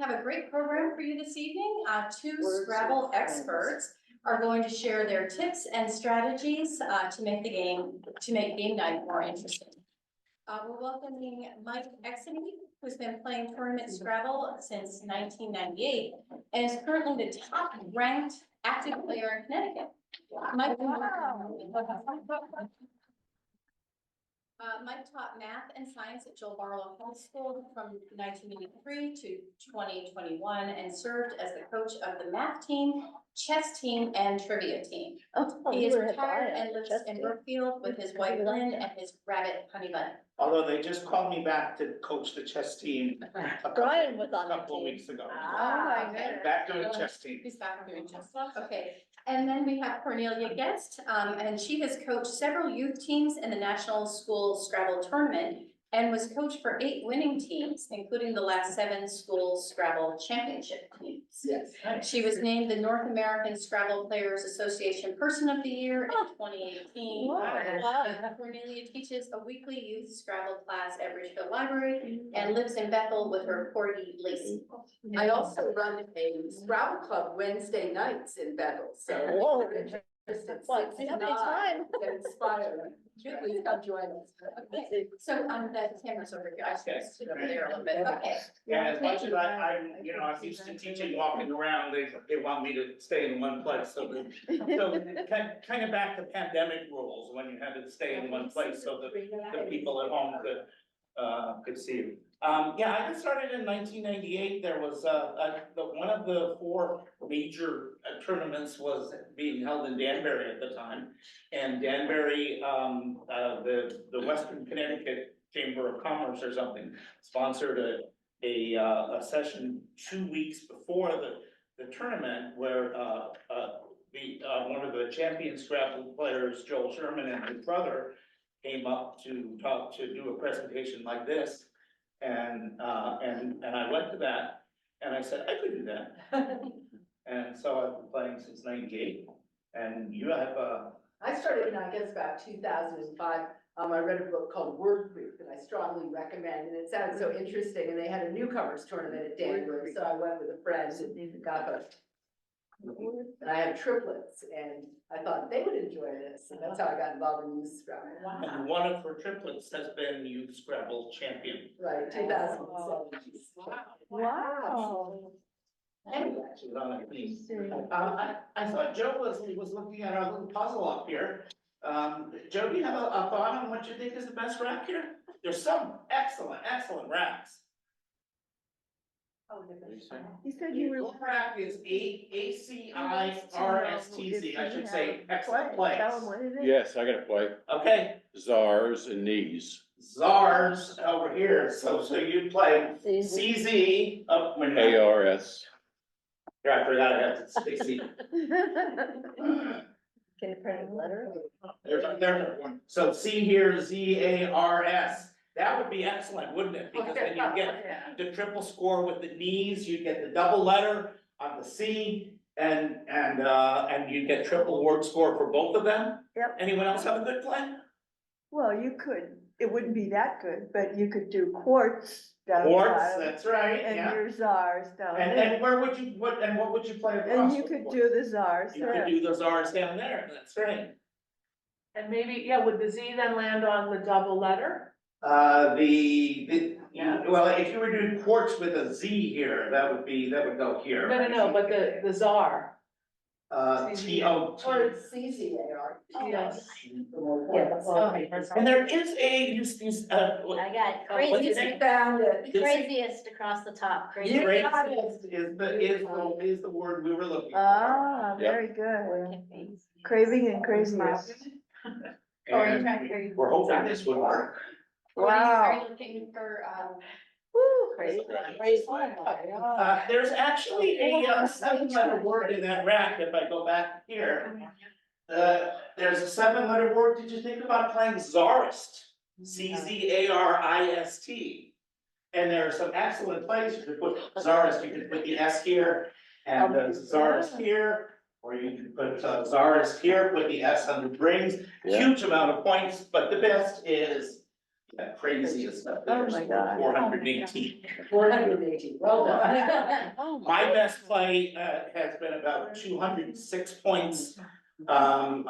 have a great program for you this evening. Two Scrabble experts are going to share their tips and strategies to make game night more interesting. We're welcoming Mike Ecsedy, who's been playing tournament Scrabble since 1998 and is currently the top ranked active player in Connecticut. Mike, Mike taught math and science at Joel Barlow High School from 1983 to 2021 and served as the coach of the math team, chess team, and trivia team. He is retired and lives in Brookfield with his wife Lynn and his rabbit Honey Bun. Although they just called me back to coach the chess team Brian was on the couple of team. weeks ago. Okay. Back doing chess team. He's back doing chess. Okay. And then we have Cornelia Guest, and she has coached several youth teams in the National School Scrabble Tournament and was coached for 8 winning teams, including the last 7 school Scrabble championship teams. Yes. She was named the North American Scrabble Players Association Person of the Year in 2018. Wow. Cornelia teaches a weekly youth Scrabble class at Ridgefield Library and lives in Bethel with her corgi Lacey. I also run a Scrabble club Wednesday nights in Bethel, so. Whoa. if you're interested, What, do you have any time? Get inspired, please come join us. Okay, so the camera's over here, I just stood over there a little bit, okay. Yeah, as much as I'm used to teaching walking around, they want me to stay in one place, so kind of back to pandemic rules, when you had to stay in one place, so that the people at home could see you. Yeah, I got started in 1998. There was one of the 4 major tournaments was being held in Danbury at the time, and Danbury, the Western Connecticut Chamber of Commerce or something sponsored a session 2 weeks before the tournament where one of the champion Scrabble players, Joel Sherman, and his brother came up to do a presentation like this. And I went to that and I said, I could do that. And so I've been playing since '98. And you have I started, I guess, about 2005. I read a book called Wordy that I strongly recommend, and it sounded so interesting. And they had a newcomers tournament at Danbury, so I went with a friend and got hooked. And I have triplets, and I thought they would enjoy this, and that's how I got involved in youth Scrabble. and one of her triplets has been youth Scrabble champion. Right, 2007. Wow. Anyway. She's on a team. I thought Joe was looking at our little puzzle up here. Joe, do you have a thought on what you think is the best rack here? There's some excellent racks. You said you were. Your rack is ACIRSTZ, I should say, excellent place. Tell them what it is. Yes, I gotta play. Okay, Czars and knees. Czars over here, so you play CZ, oh, wait a minute. ARS. Yeah, I forgot I had to say C. Can you print a letter? There's one. So C here, ZARS. That would be excellent, wouldn't it? Because then you get the triple score with the knees, you get the double letter on the C, and you get triple word score for both of them. Yep. Anyone else have a good plan? Well, you could, it wouldn't be that good, but you could do quartz down the Quartz, bottom, that's right, and yeah. your czars down And there. where would you, what would you play across? And you the could board? do the czars You there. could do those R's down there, that's right. And maybe, yeah, would the Z then land on the double letter? Well, if you were doing quartz with a Z here, that would go here. No, but the czar. TO. Or it's CZAR. Yes. And there is I got what's his craziest, name? Found it. craziest across the top, crazy. Great is the word we were looking for. Ah, very good. Craving and craziest. And we're hoping this would work. Wow. Are you looking for, Woo, Crazy. There's actually a 7-letter word in that rack, if I go back here. There's a 7-letter word, did you think about playing Czarist? CZARIST. And there are some excellent places to put Czarist, you can put the S here, and the Czarist here. Or you can put Czarist here, put the S on the brings, Yeah. huge amount of points, but the best is that craziest stuff. Oh my God. 418. 418, well done. Oh, My best play has been about 206 points. To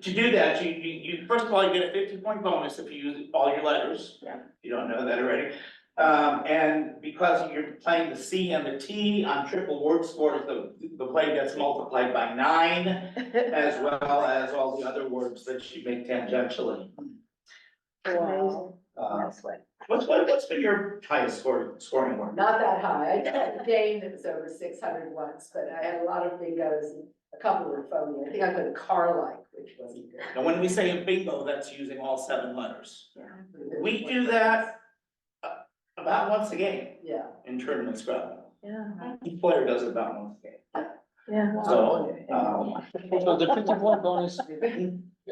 do that, you first of all, you get a 50-point bonus if you use all your letters. Yeah. You don't know that already. And because you're playing the C and the T on triple word scores, the play gets multiplied by 9, as well as all the other words that you make tangentially. wow. That's what. What's been your highest scoring word? Not that high. I had a game that was over 600 once, but I had a lot of bingos and a couple were phony. I think I put a car-like, which wasn't good. And when we say a bingo, that's using all 7 letters. We do that about once a game Yeah. in tournament Scrabble. Yeah. Each player does it about once a game. Yeah. So, So the 50-point bonus,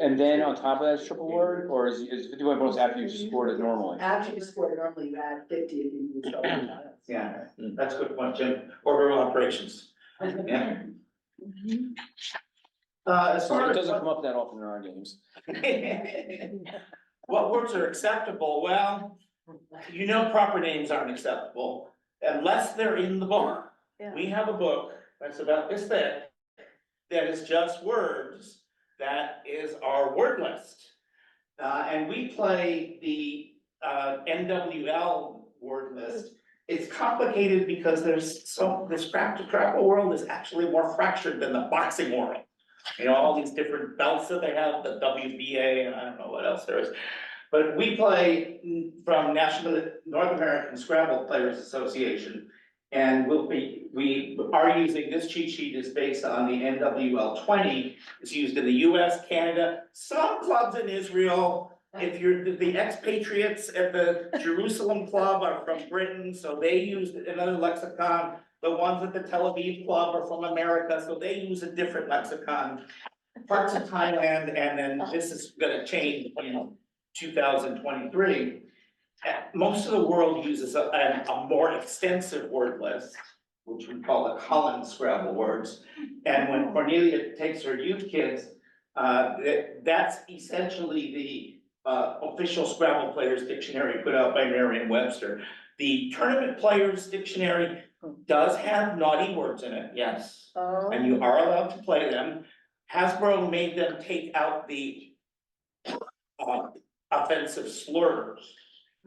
and then on top of that, is triple word, or is 50-point bonus after you've scored it normally? After you score, normally you add 50 if you use all the tiles. yeah, that's a good point, Jim. Order of operations. Yeah. As So far it as doesn't come up that often in our games. what words are acceptable, well, you know proper names aren't acceptable unless they're in the book. Yeah. We have a book that's about this thick that is just words, that is our word list. And we play the NWL word list. It's complicated because the Scrabble world is actually more fractured than the boxing world. You know, all these different belts that they have, the WBA, and I don't know what else there is. But we play from North American Scrabble Players Association. And we are using, this cheat sheet is based on the NWL 20. It's used in the US, Canada, some clubs in Israel. If you're, the expatriates at the Jerusalem Club are from Britain, so they use another lexicon. The ones at the Tel Aviv Club are from America, so they use a different lexicon. Parts of Thailand, and then this is gonna change in 2023. Most of the world uses a more extensive word list, which we call the Collins Scrabble words. And when Cornelia takes her youth kids, that's essentially the official Scrabble Players Dictionary put out by Merriam-Webster. The Tournament Players Dictionary does have naughty words in it, yes, Oh. and you are allowed to play them. Hasbro made them take out the offensive slurs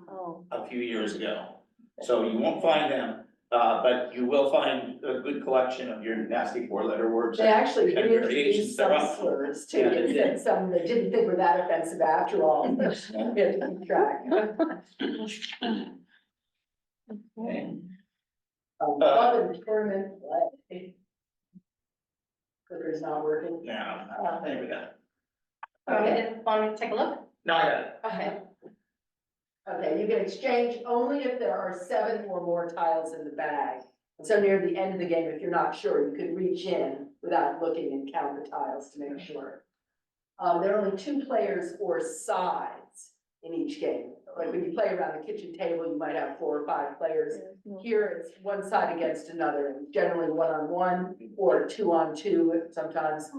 Oh. a few years ago. So you won't find them, but you will find a good collection of your nasty 4-letter words. They actually And reintroduced variations some thereof. slurs too, Yeah, they and did. some they didn't think were that offensive after all. We had to keep track. Okay. Love and tournament play. Clicker's not working. Now, there we go. Okay, want me to take a look? No, I got it. Okay. Okay, you can exchange only if there are 7 or more tiles in the bag. So near the end of the game, if you're not sure, you can reach in without looking and count the tiles to make sure. There are only 2 players or sides in each game. Like when you play around the kitchen table, you might have 4 or 5 players. Here, it's one side against another, and generally 1-on-1 or 2-on-2 sometimes.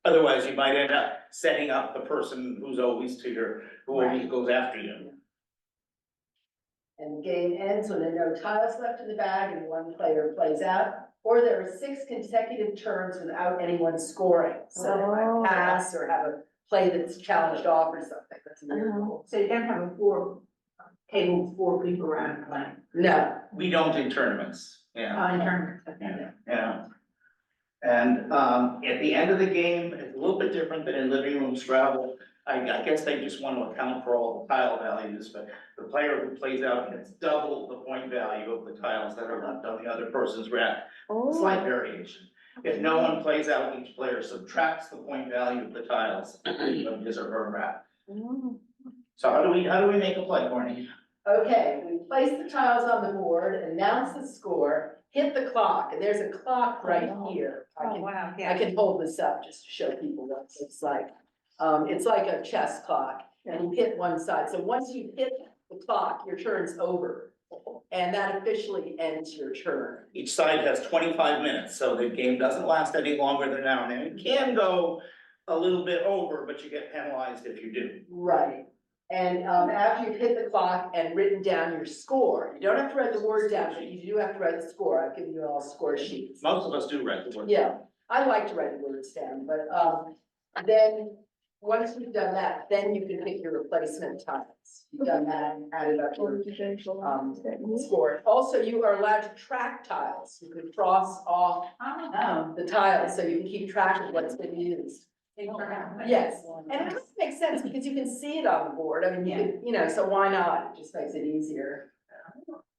Otherwise, you might end up setting up the person who's always who always goes after you. And the game ends when there are no tiles left in the bag and one player plays out, or there are 6 consecutive turns without anyone scoring. So they might pass or have a play that's challenged off or something. That's a weird rule. So you can't have a table 4 people around playing. No, We don't in tournaments, yeah. In tournaments, Yeah. And at the end of the game, it's a little bit different than in living room Scrabble. I guess they just want to account for all the tile values, but the player who plays out gets double the point value of the tiles that are left on the other person's rack. Slight variation. If no one plays out, each player subtracts the point value of the tiles from his or her rack. So how do we make a play, Courtney? okay, we place the tiles on the board, announce the score, hit the clock, and there's a clock right here. wow, I can hold this up just to show people what it looks like. It's like a chess clock, and you hit one side. So once you hit the clock, your turn's over. And that officially ends your turn. Each side has 25 minutes, so the game doesn't last any longer than an hour. Now, it can go a little bit over, but you get penalized if you do. Right. And after you've hit the clock and written down your score, you don't have to write the word down, but you do have to write the score. I've given you all score sheets. Most of us do write the word. Yeah, I like to write the words down, but then, once you've done that, then you can pick your replacement tiles. You've done that and added up your score. Also, you are allowed to track tiles. You can cross off the tiles, so you can keep track of what's been used. Yes, and it just makes sense because you can see it on the board. I mean, you could, you know, so why not? It just makes it easier.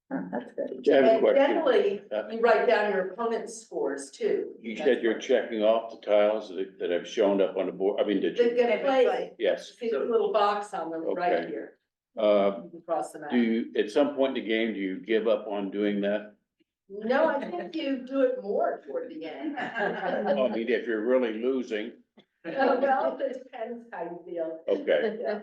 That's good. I have a And question. generally, you write down your opponent's scores too. You said you're checking off the tiles that have shown up on the board, I mean, did They're you? gonna play, Yes. see the little box on the right Okay. here. Uh, You can cross them out. do you, at some point in the game, do you give up on doing that? No, I think you do it more toward the end. I mean, if you're really losing, Well, it depends how you feel. okay. Yeah.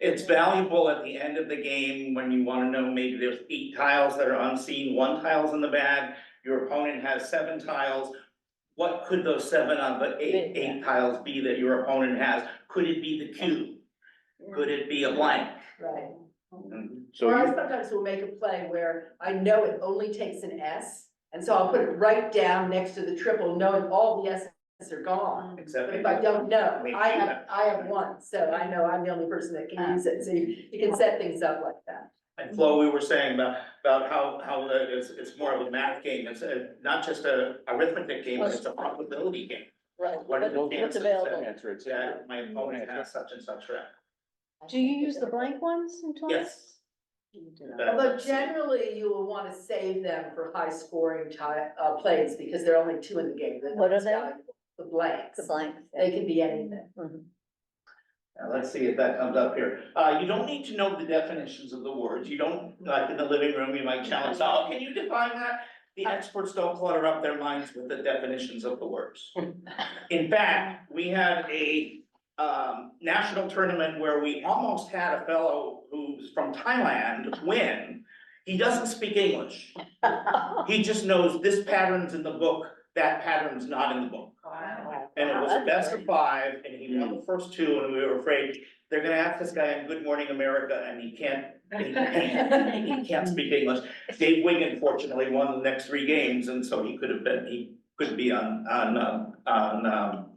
It's valuable at the end of the game when you wanna know maybe there's 8 tiles that are unseen, 1 tile's in the bag, your opponent has 7 tiles. What could those 7 of the eight tiles be that your opponent has? Could it be the cube? Could it be a blank? Right. So Or I you, sometimes will make a play where I know it only takes an S, and so I'll put it right down next to the triple, knowing all the S's are gone. Except But if I don't know, Maybe I you have one, so I know I'm the only person that can use it, so you can set things up like that. And Flo, we were saying about how it's more of a math game, it's not just a arithmetic game, but it's a probability game. Right. What are the What's chances available? answer it. that my opponent has such and such rank? Do you use the blank ones in Twain? Yes. Although generally you will want to save them for high scoring plays, because there are only 2 in the game. The What are most they? valuable, the blanks. The blanks. They can be anything. Now, let's see if that comes up here. You don't need to know the definitions of the words. You don't, like in the living room, you might challenge, oh, can you define that? The experts don't clutter up their minds with the definitions of the words. In fact, we had a national tournament where we almost had a fellow who's from Thailand win. He doesn't speak English. He just knows this pattern's in the book, that pattern's not in the book. And it was a best of 5, and he won the first 2, and we were afraid they're gonna ask this guy on Good Morning America, and he can't speak English. Dave Wigan fortunately won the next 3 games, and so he could be on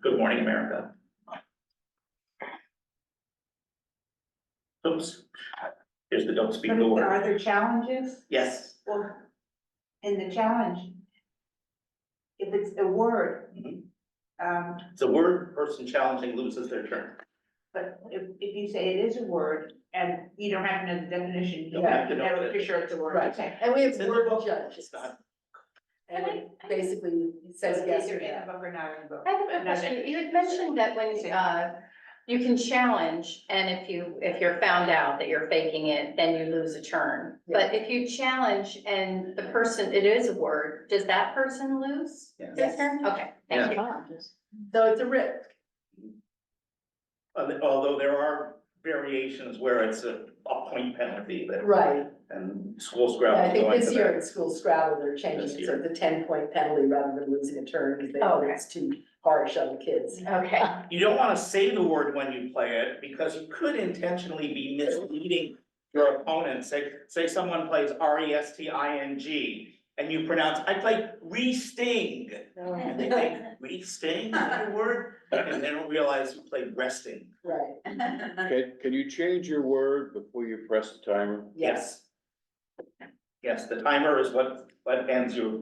Good Morning America. Oops, here's the don't speak the word. Are there challenges? Yes. Well, in the challenge, if it's a word, Mhm. It's a word, person challenging loses their turn. but if you say it is a word and you don't have to know the definition, you Don't have to know have the a picture of the word, Right, okay. and we have It's in the word book, judges. it's not. And it basically says So yes either or in the no. book or not in the book. I have a question. You had mentioned that when, you can challenge, and if you're found out that you're faking it, then you lose a turn. But if you challenge and the person, it is a word, does that person lose Yes. their turn? Okay, thank you. So it's a risk. Although there are variations where it's a point penalty that, Right. and school Yeah, Scrabble. I think going this to year that. in school Scrabble, they're changing This it, so year. it's a 10-point penalty rather than losing a turn, because they know Okay. it's too harsh on the kids. Okay, You don't wanna say the word when you play it, because you could intentionally be misleading your opponent. Say someone plays resting, and you pronounce, I play re-sting. And they think, re-sting is that a word? And they don't realize you played resting. Right, Can you change your word before you press the timer? yes. Yes, the timer is what ends your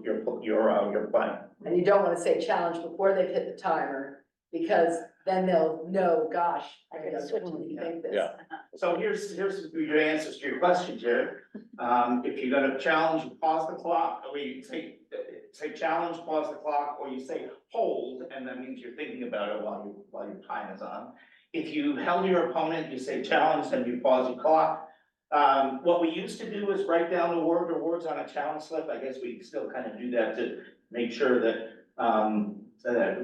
play. And you don't want to say challenge before they've hit the timer, because then they'll know, gosh, I gotta think this. Yeah. So here's your answers to your questions here. If you're gonna challenge, pause the clock, or you say challenge, pause the clock, or you say hold, and that means you're thinking about it while your time is on. If you held your opponent, you say challenge, and you pause your clock. What we used to do is write down the word or words on a challenge slip. I guess we still kind of do that to make sure that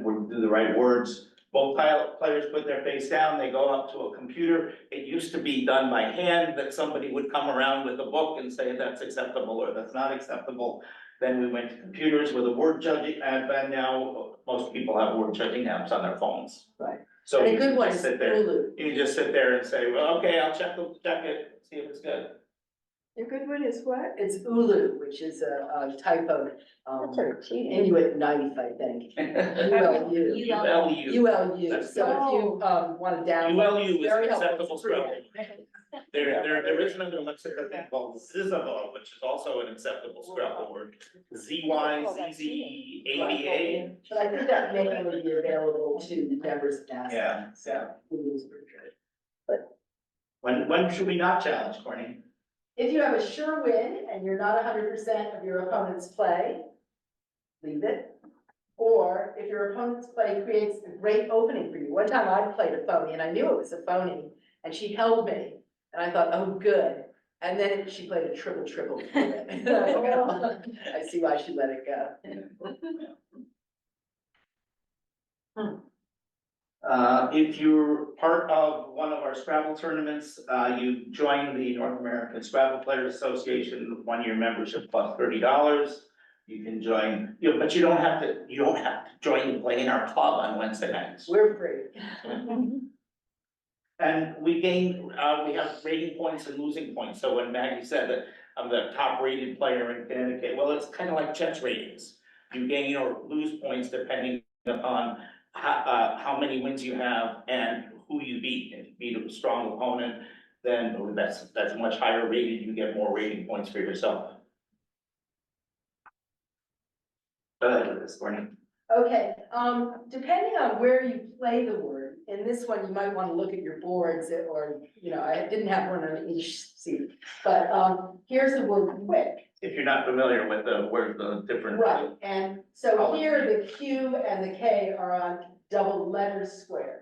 we do the right words. Both players put their face down, they go up to a computer. It used to be done by hand, that somebody would come around with a book and say that's acceptable or that's not acceptable. Then we went to computers with a word judging app, and now most people have word judging apps on their phones. Right. So And a you good can one just is sit there, elude. you can just sit there and say, well, okay, I'll check it, see if it's good. A good one is what? It's ulu, which is a type of, That's sort of cheating. Inuit knife, I think. ULU. ULU. ULU, That's so if you, want to download. ULU is very helpful, acceptable it's free. Scrabble. There is another lexicon thing called Zizabo, which is also an acceptable Scrabble word. ZYZZABA. But I think that may only be available to members of NASA. Yeah, So, Ulu's pretty good. When should we not challenge, Courtney? If you have a sure win and you're not 100% of your opponent's play, leave it. Or if your opponent's play creates a great opening for you. One time I played a phony and I knew it was a phony and she held me and I thought, oh, good. And then she played a triple. And I go, I see why she let it go. If you're part of one of our Scrabble tournaments, you join the North American Scrabble Players Association, 1-year membership plus $30. You can join, but you don't have to join and play in our club on Wednesday nights. We're free. And we have rating points and losing points, so when Maggie said that I'm the top rated player in Connecticut, well, it's kind of like chess ratings. You gain or lose points depending upon how many wins you have and who you beat. If you beat a strong opponent, then that's much higher rated, you get more rating points for yourself. This morning. Okay, depending on where you play the word, in this one, you might want to look at your boards or, I didn't have one on each seat. But, here's the word quick. If you're not familiar with the word, the different. Right, and so here the Q and the K are on double letter squares.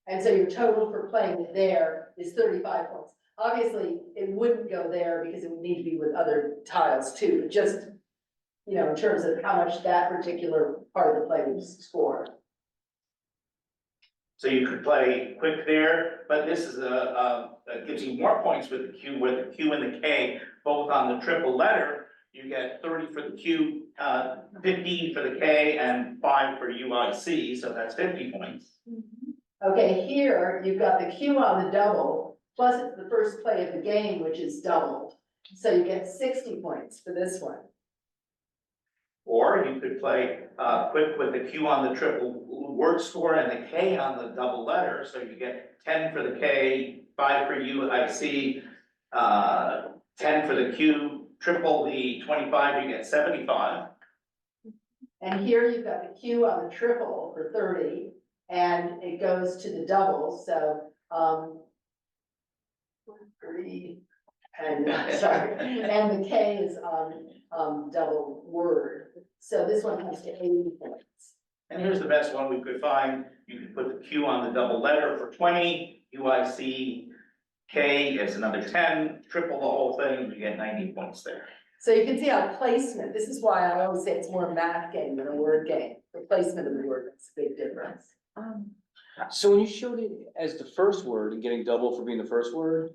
And so your total for playing it there is 35 points. Obviously, it wouldn't go there because it would need to be with other tiles too, but just, in terms of how much that particular part of the play would score. So you could play quick there, but this is that gives you more points with the Q, where the Q and the K, both on the triple letter, you get 30 for the Q, 15 for the K, and 5 for UIC, so that's 50 points. Okay, here you've got the Q on the double, plus it's the first play of the game, which is doubled. So you get 60 points for this one. Or you could play quick with the Q on the triple word score and the K on the double letter, so you get 10 for the K, 5 for UIC, 10 for the Q, triple the 25, you get 75. And here you've got the Q on the triple for 30, and it goes to the double, so, 3, and, sorry, and the K is on, double word. So this one comes to 80 points. And here's the best one we could find. You could put the Q on the double letter for 20, UIC, K is another 10, triple the whole thing, you get 90 points there. So you can see how placement, this is why I always say it's more a math game than a word game. The placement of the word makes a big difference. So when you showed it as the first word and getting double for being the first word,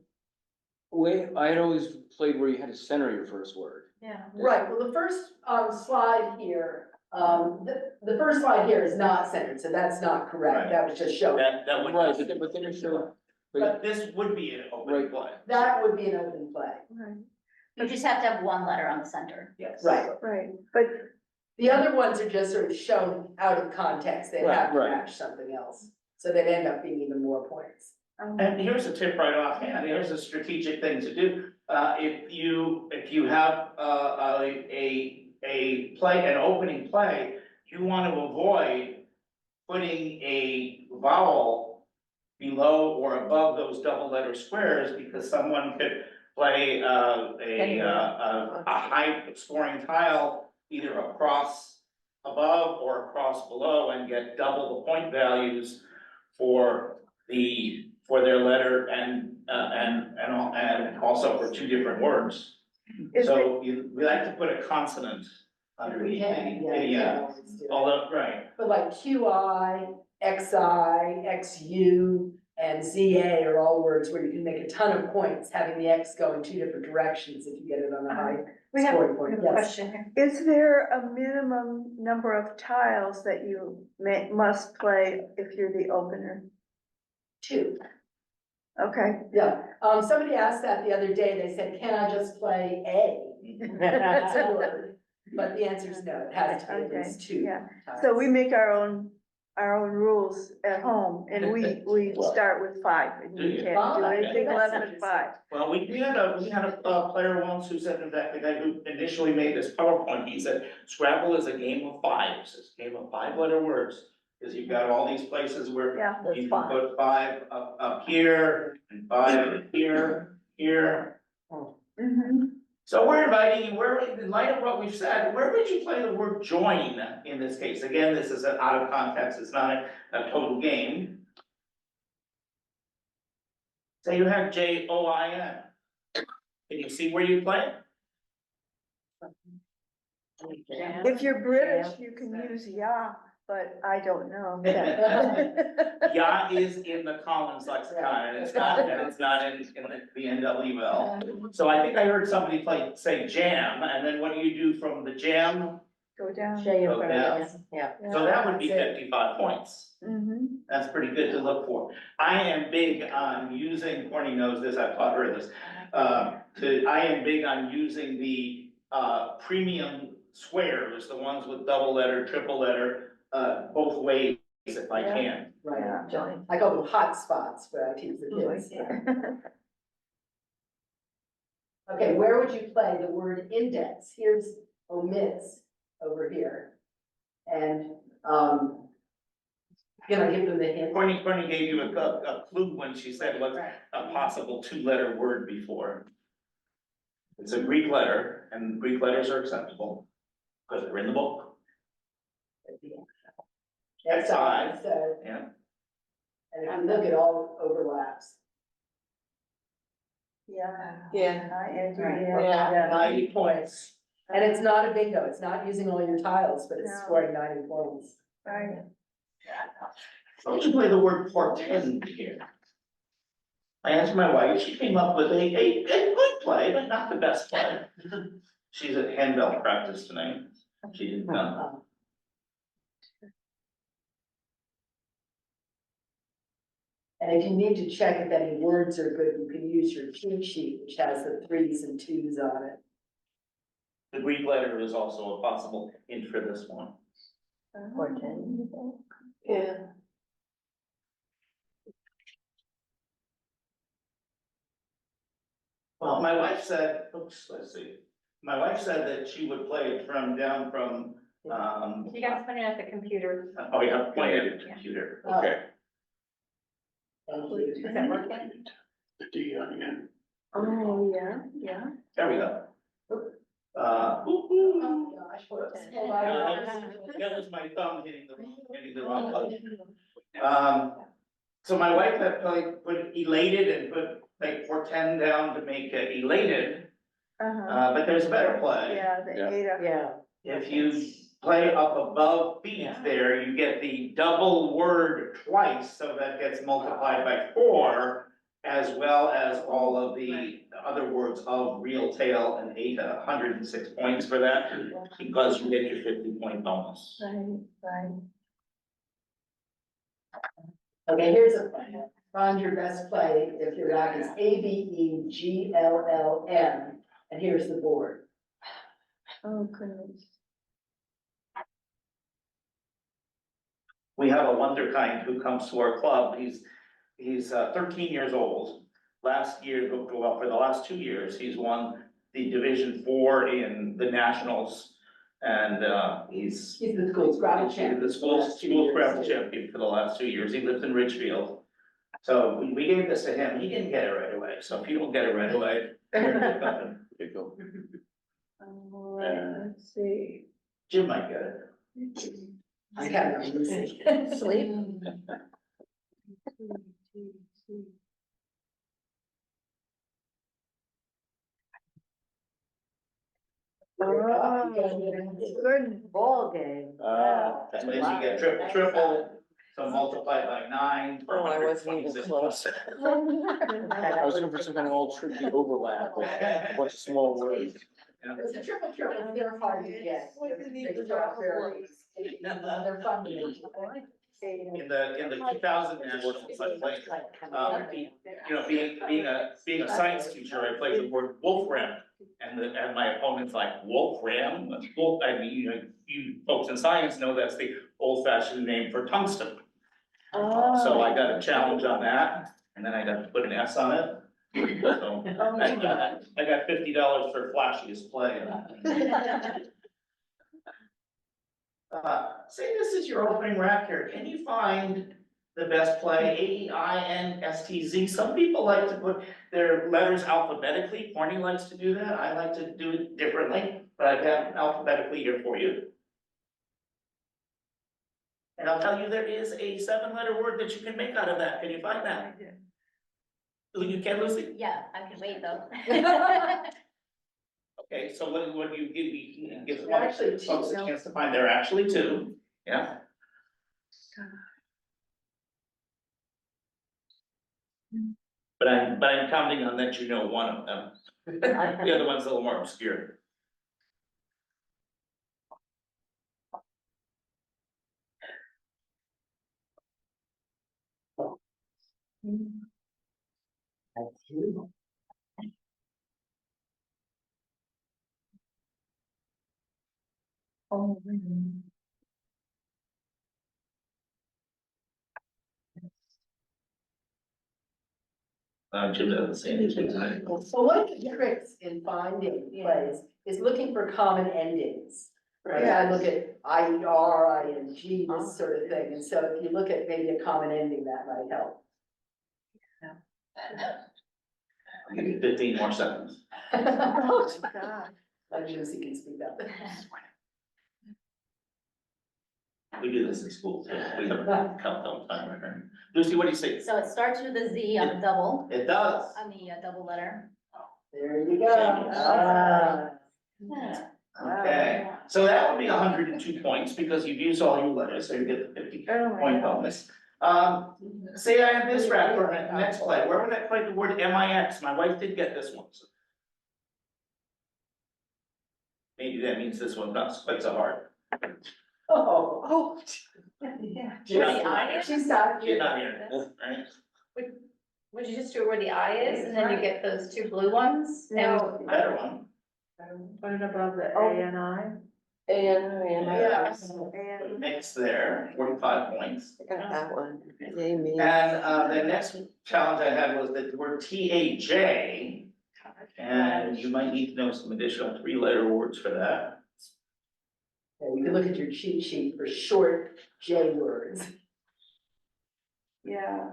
I had always played where you had to center your first word. Yeah. Right, well, the first slide here, the first slide here is not centered, so that's not correct. Right. That was just showing. That would. Right, but then you showed, But this would be an open play. That would be an open play. Right, You just have to have one letter on the center. Yes. Right. right, but The other ones are just sort of shown out of context. They Right, have to right. match something else. So they'd end up being even more points. And here's a tip right offhand, here's a strategic thing to do. If you have an opening play, you want to avoid putting a vowel below or above those double letter squares, because someone could play a high scoring tile either across above or across below and get double the point values for their letter and also for two different words. is it, So we like to put a consonant We underneath can, the, yeah, you can always do it. although, right, But like QI, XI, XU, and ZA are all words where you can make a ton of points, having the X go in two different directions if you get it on a high We have scoring point. a Yes. question here. is there a minimum number of tiles that you must play if you're the opener? 2. Okay. Yeah, somebody asked that the other day, they said, can I just play A? That's a word, but the answer is no, it has to be at least 2 Yeah. times. So we make our own rules at home, and we start with 5, and Do you you? can't do Oh, anything that's less than interesting. 5. Well, we had a player once who said, in fact, the guy who initially made this PowerPoint, he said, Scrabble is a game of 5s, it's a game of 5-letter words. Because you've got all these places where Yeah. you can put 5 up here, and 5 here, here. Mhm. So we're inviting you, in light of what we've said, where would you play the word join in this case? Again, this is out of context, it's not a total game. Say you have JOIN. Can you see where you play? If you're British, you can use yeah, but I don't know. Ya is in the Collins lexicon, and it's not in the NWL. So I think I heard somebody say jam, and then what do you do from the jam? Go down. Go down. Yeah. So that would be 55 points. Mhm. That's pretty good to look for. I am big on using, Courtney knows this, I've taught her this. I am big on using the premium squares, the ones with double letter, triple letter, both ways if I can. Right, Yeah. I call them hot spots where I teach the kids. Okay, where would you play the word index? Here's omits over here. And, can I give them the hint? Courtney gave you a clue when she said what's a possible 2-letter word before. It's a Greek letter, and Greek letters are acceptable, because they're in the book. That's X5. so, Yeah. and if you look, it all overlaps. Yeah. Yeah. Yeah. 90 points. And it's not a bingo, it's not using all your tiles, but it's No. scoring 90 points. Right. Why don't you play the word portend here? I asked my wife, she came up with a good play, but not the best play. She's at handbell practice tonight. She didn't come. And if you need to check if any words are good, you can use your cheat sheet, which has the 3s and 2s on it. The Greek letter is also a possible hint for this one. Yeah. Well, my wife said, oops, let's see. My wife said that she would play it down from, You guys put it at the computer. oh, yeah, play it at the computer. Okay. Thank you. Is that working? The D again. Oh, yeah. There we go. Oh, gosh, whoops. Hold on. That was my thumb hitting the wrong button. So my wife had put elated and put like portend down to make it elated, but there's a better play. Yeah, Yeah. the 8. Yeah. If you play up above beat there, you get the double word twice, so that gets multiplied by 4, as well as all of the other words of real tail and eta, 106 points for that, because you get your 50-point bonus. Right. Okay, here's a plan. Find your best play if you're not, is ABEGLLM, and here's the board. Oh, goodness. We have a wonderkind who comes to our club, he's 13 years old. Last year, well, for the last 2 years, he's won the Division 4 in the Nationals. And he's the school Scrabble He's champion. the school Scrabble champion for the last 2 years. He lives in Richfield. So we gave this to him. He didn't get it right away. So if you don't get it right away, you're in good company. There you go. All right, let's see. Jim might get it. I have no music. Sleep. Oh, good ball game. And then you get triple, so multiply by 9 for Oh, I wasn't even 126 close. I was looking for some kind of old tricky overlap, with a bunch of small words. It's a triple, they're hard to get. They drop very easy. They're fun to make. in the 2000 nationals, I played, being a science teacher, I played the word wolfram. And my opponent's like, wolfram? I mean, you folks in science know that's the old fashioned name for tungsten. So I got a challenge on that, and then I got to put an S on it. So I got $50 for flashiest play. Say this is your opening rap here. Can you find the best play, AEINSTZ? Some people like to put their letters alphabetically. Corny likes to do that. I like to do it differently, but I've got alphabetically here for you. And I'll tell you, there is a 7-letter word that you can make out of that. Can you find that? You can, Lucy? Yeah, I can wait though. Okay, so what do you give me? Give There are one actually two, folks a no? chance to find. There are actually 2, yeah. But I'm counting on that you know one of them. The other one's a little more obscure. Jim doesn't say anything tonight. So one of the tricks in finding plays is looking for common endings. Right, I look at IER, ING, this sort of thing, and so if you look at maybe a common ending, that might help. I'll give you 15 more seconds. Oh, God. Maybe Lucy can speak up. We do this in school too. We have a countdown timer here. Lucy, what do you say? So it starts with a Z on the double, It does. on the double letter. There you go. Ah. Okay, so that would be 102 points because you've used all your letters, so you get the 50-point bonus. Say I have this rap for next play. Where would I play the word MIX? My wife did get this one. So maybe that means this one's not quite so hard. Oh. Yeah. She's not- She's not She's not here. here, right? Would you just do it where the I is, and then you get those 2 blue ones? No. Better one. Put it above the A and I. Yes. Put mix there, 45 points. I got that one. And the next challenge I had was the word TAJ. And you might need to know some additional 3-letter words for that. Yeah, you can look at your cheat sheet for short J words. Yeah.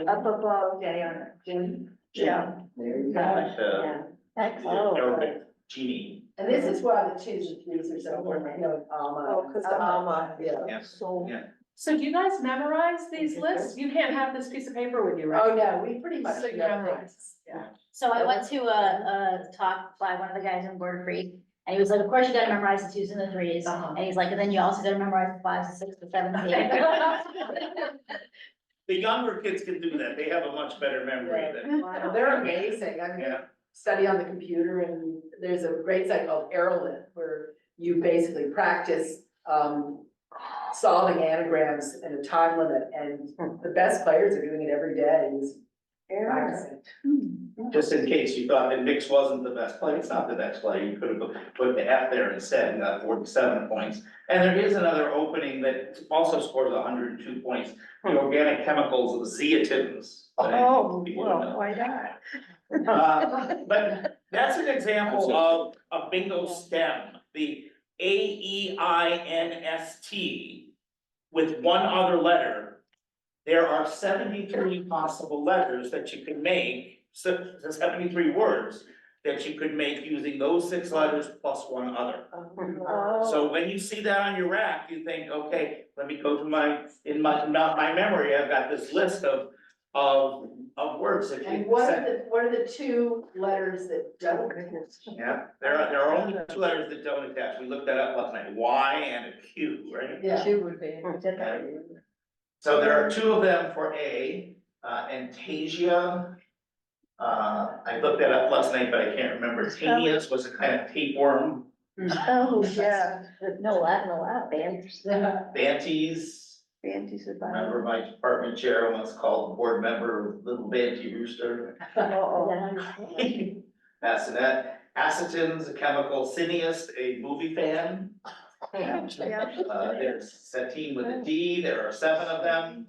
Up above. Yeah. There you Like go. the Arabic genie. And this is why the 2s and 3s are so important, you know, Oh, because the Alma. Yeah. Yeah. So. Yeah. So do you guys memorize these lists? You can't have this piece of paper with you, right? Oh, no, we pretty much So you know memorize. things. Yeah. So I went to a talk by one of the guys in Word Freak, and he was like, of course you gotta memorize the 2s and the 3s. Uh-huh. And he's like, and then you also gotta memorize the 5s, the 6s, the 7s, the 8s. The younger kids can do that. They have a much better memory than. Wow, they're amazing. I mean, Yeah. study on the computer and there's a great site called Aerolith where you basically practice, solving anagrams in a time limit and the best players are doing it every day. Is practicing. Just in case you thought that mix wasn't the best play, it's not the best play. You could have put the F there instead and got 47 points. And there is another opening that also scored 102 points. The organic chemicals, zeatinins. Oh, well, why not? But that's an example of a bingo stem, the AEINST with one other letter. There are 73 possible letters that you can make, 73 words that you could make using those 6 letters plus one other. Oh. So when you see that on your rack, you think, okay, let me go to my memory, I've got this list of words that And you what said. are the 2 letters that don't? Yeah, there are only 2 letters that don't attach. We looked that up last night, Y and a Q, right? Yeah. would be. So there are 2 of them for A, Antasia. I looked that up last night, but I can't remember. Tanius was a kind of tapeworm. Oh, yeah. No Latin allowed, man. Bantes. Banties about. Remember my department chair once called the board member little banty rooster? Bassinet, acetons, a chemical, cineast, a movie fan. Yeah. There's Satine with a D, there are 7 of them.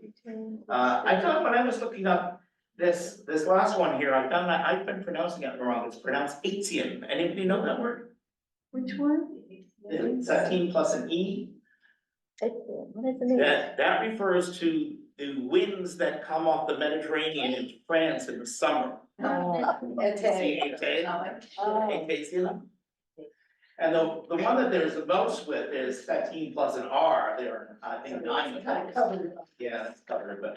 I thought when I was looking up this last one here, I found that I've been pronouncing it wrong, it's pronounced Ecsedy. Anybody know that word? Which one? Satine plus an E? What is the name? That refers to the winds that come off the Mediterranean into France in the summer. See, and the one that there's the most with is Satine plus an R, there are, I think, 9 Kind of covered. Yeah, that's covered, but,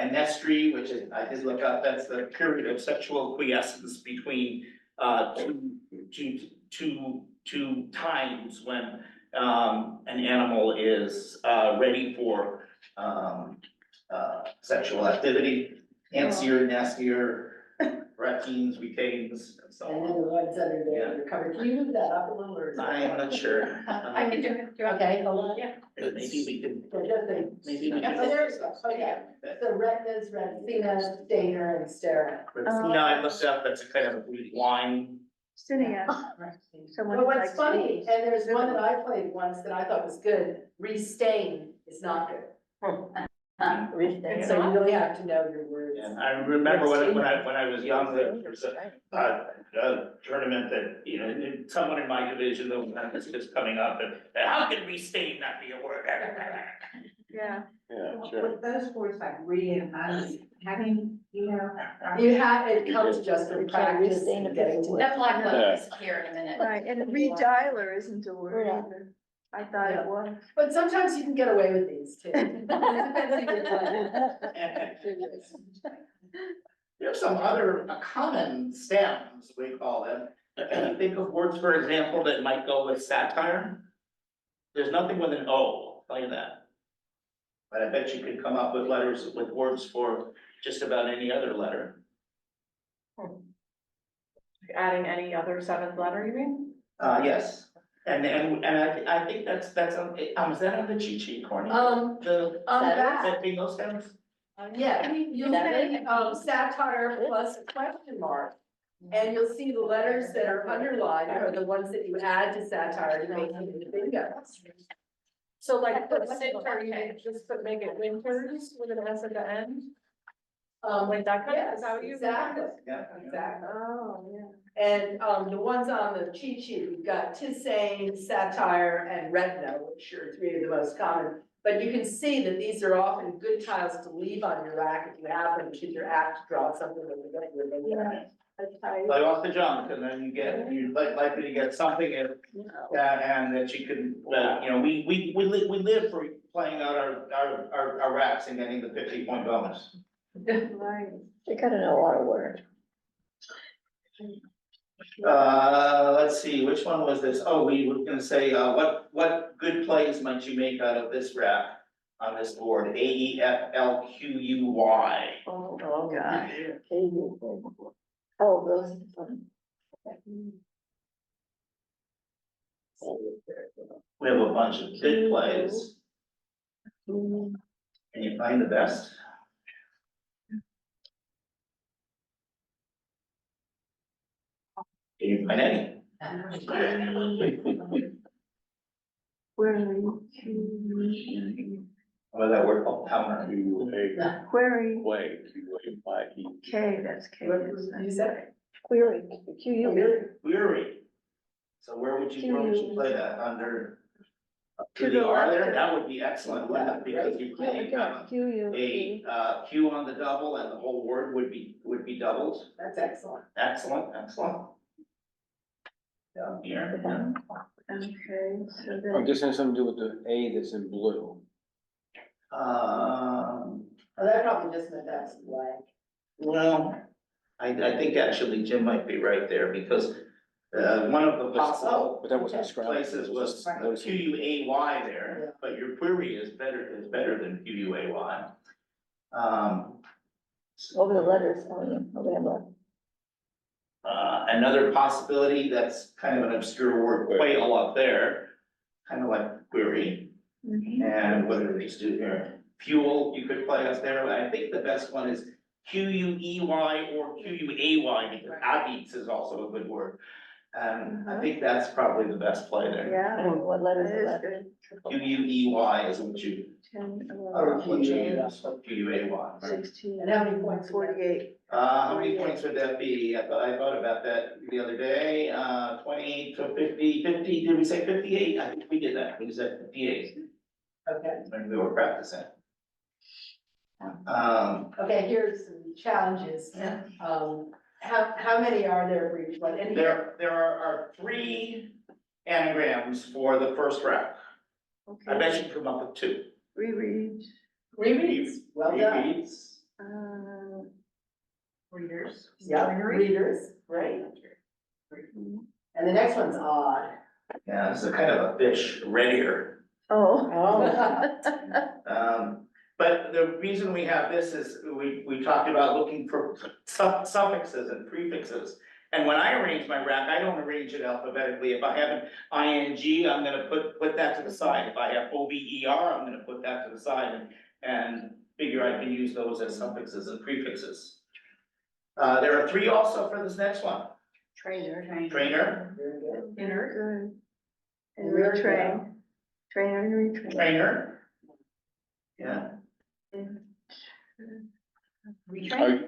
and estry, which is, I did look up, that's the period of sexual quiescence between, two times when, an animal is, ready for, sexual activity. Antsier, nastier, retains, retains, and so And then on. the ones under Yeah. there, you're covered. Can you move that up a little or? is it- I'm not sure. I can do it. Okay, hold on. Yeah. Maybe we can, So just a- maybe we Oh, can. there you go. Okay. So retinas, retina, stainer, and stera. No, I looked up, that's a kind of wine. Cineast. Someone But who what's likes funny, movies. and there's one that I played once that I thought was good, restain is not good. And so you really have to know your words. And I remember when I was young, there was a tournament that, you know, someone in my division, that was just coming up, and how can restain not be a word? Yeah. Yeah, sure. With those words like re and having, you know. You have, it comes just from You can't practice restain a and getting piece to of know. That black Yeah. will disappear in a minute. Right, and redialer isn't a word Yeah. either. I thought it was. But sometimes you can get away with these too. There's some other common stems, we call them. Can you think of words, for example, that might go with satire? There's nothing with an O, I'll tell you that. But I bet you could come up with letters, with words for just about any other letter. Adding any other 7th letter, you mean? Yes, and I think that's, is that on the cheat sheet, Courtney? The, That, bingo stems? yeah, you'll say, satire plus a question mark. And you'll see the letters that are underlined are the ones that you add to satire to make it into bingo. So like for winter, you just make it winters with an S at the end? Like that kind of, is that what you? Exactly, Yeah. exactly. Oh, yeah. And, the ones on the cheat sheet, we've got tisane, satire, and retina, which are 3 of the most common. But you can see that these are often good tiles to leave on your rack if you have them, because you're apt to draw something with the regular. Play off the junk, and then you're likely to get something and that you can, you know, we live for playing out our racks and getting the 50-point bonus. Right. You gotta know a lot of words. Let's see, which one was this? Oh, we were gonna say, what good plays might you make out of this rack on this board? AEFLQUY. Oh, God. Oh, those. We have a bunch of good plays. Can you find the best? Can you find any? Query. What is that word called? Counter. Query. Way, Q-A-Y-E. K, that's K. What did you say? Query, Q-U-E. Query. So where would you play that under? To To the the R there, left. that would be excellent, wouldn't it? Because you play Q-U-E. a Q on the double and the whole word would be doubled. That's excellent. Excellent, excellent. Down here, yeah. Okay, so Or then, this has something to do with the A that's in blue. Oh, that probably just meant that's blank. Well, I think actually Jim might be right there because, one of the possible But that wasn't Okay. Scrabble. places was QUAY there, but your query is better than QUAY. Over the letters, oh, yeah, over the left. Another possibility that's kind of an obscure word, quail up there, kind of like query. And what do these do here? Fuel, you could play us there, I think the best one is Quey or Quay, because habits is also a good word. I think that's probably the best play there. Yeah. What letters That is is that? good. Quey is what you, 10, or 11, what you 14, use, Quay, right? 16. And how many points? 48. How many points would that be? I thought about that the other day, 28 to 50, did we say 58? I think we did that, we said 58, Okay, when we were practicing. okay, here's some challenges. How many are there for each one? And here, There are 3 anagrams for the first rack. I bet you can come up with 2. Reread. rereads, well done. Repeats. Readers. Yeah, readers, right? And the next one's odd. Yeah, it's a kind of a fish, readier. Oh. But the reason we have this is we talked about looking for suffixes and prefixes. And when I arrange my rack, I don't arrange it alphabetically. If I have an ing, I'm gonna put that to the side. If I have over, I'm gonna put that to the side and figure I can use those as suffixes and prefixes. There are 3 also for this next one. Trainer. Trainer, Very good. Good. And Very retrain. Trainer and retrain. trainer. Yeah,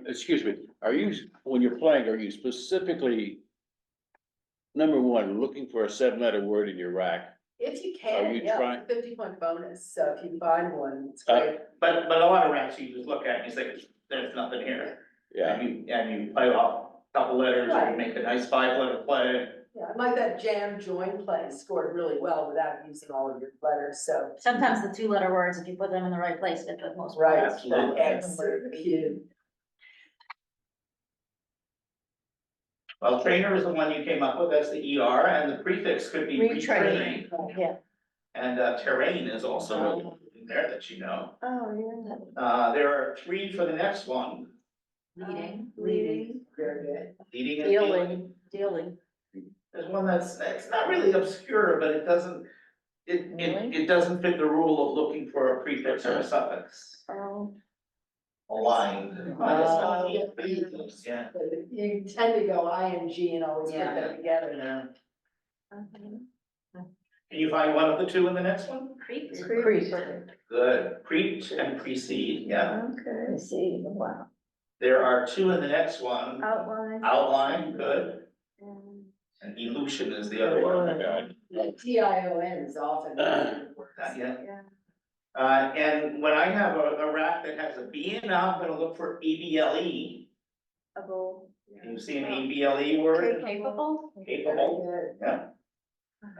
Excuse me, are you, when you're playing, are you specifically, number one, looking for a 7-letter word in your rack? If you Are can, you yeah, trying- it's a 50-point bonus, so if you find one, it's great. but a lot of racks you just look at and you say, there's nothing here. Yeah, And you play off a couple letters, and you make a nice 5-letter play. Yeah, like that jam join play scored really well without using all of your letters, so. Sometimes the 2-letter words, if you put them in the right place, get the most. Right, points. Absolutely. X, Q. Well, trainer is the one you came up with, that's the ER, and the prefix could be retrain. Yeah. And terrain is also in there that you know. Oh, yeah. There are 3 for the next one, Leading. Reading, very good. leading and dealing. Dealing. There's one it's not really obscure, but it doesn't, Really? it doesn't fit the rule of looking for a prefix or a suffix. Oh. Aligned. Yeah. But you tend to go ing and always put them together. Yeah. Can you find one of the 2 in the next one? Creep. Crease. Good, preach and precede, yeah. Okay. I see, wow. There are 2 in the next one. Outline. Outline, good, And and elution is the other one. TION is often. Not yet. yeah. And when I have a rack that has a B in, I'm gonna look for ABLE. Able. Can you see an ABLE word? Capable. Capable, Very good. yeah.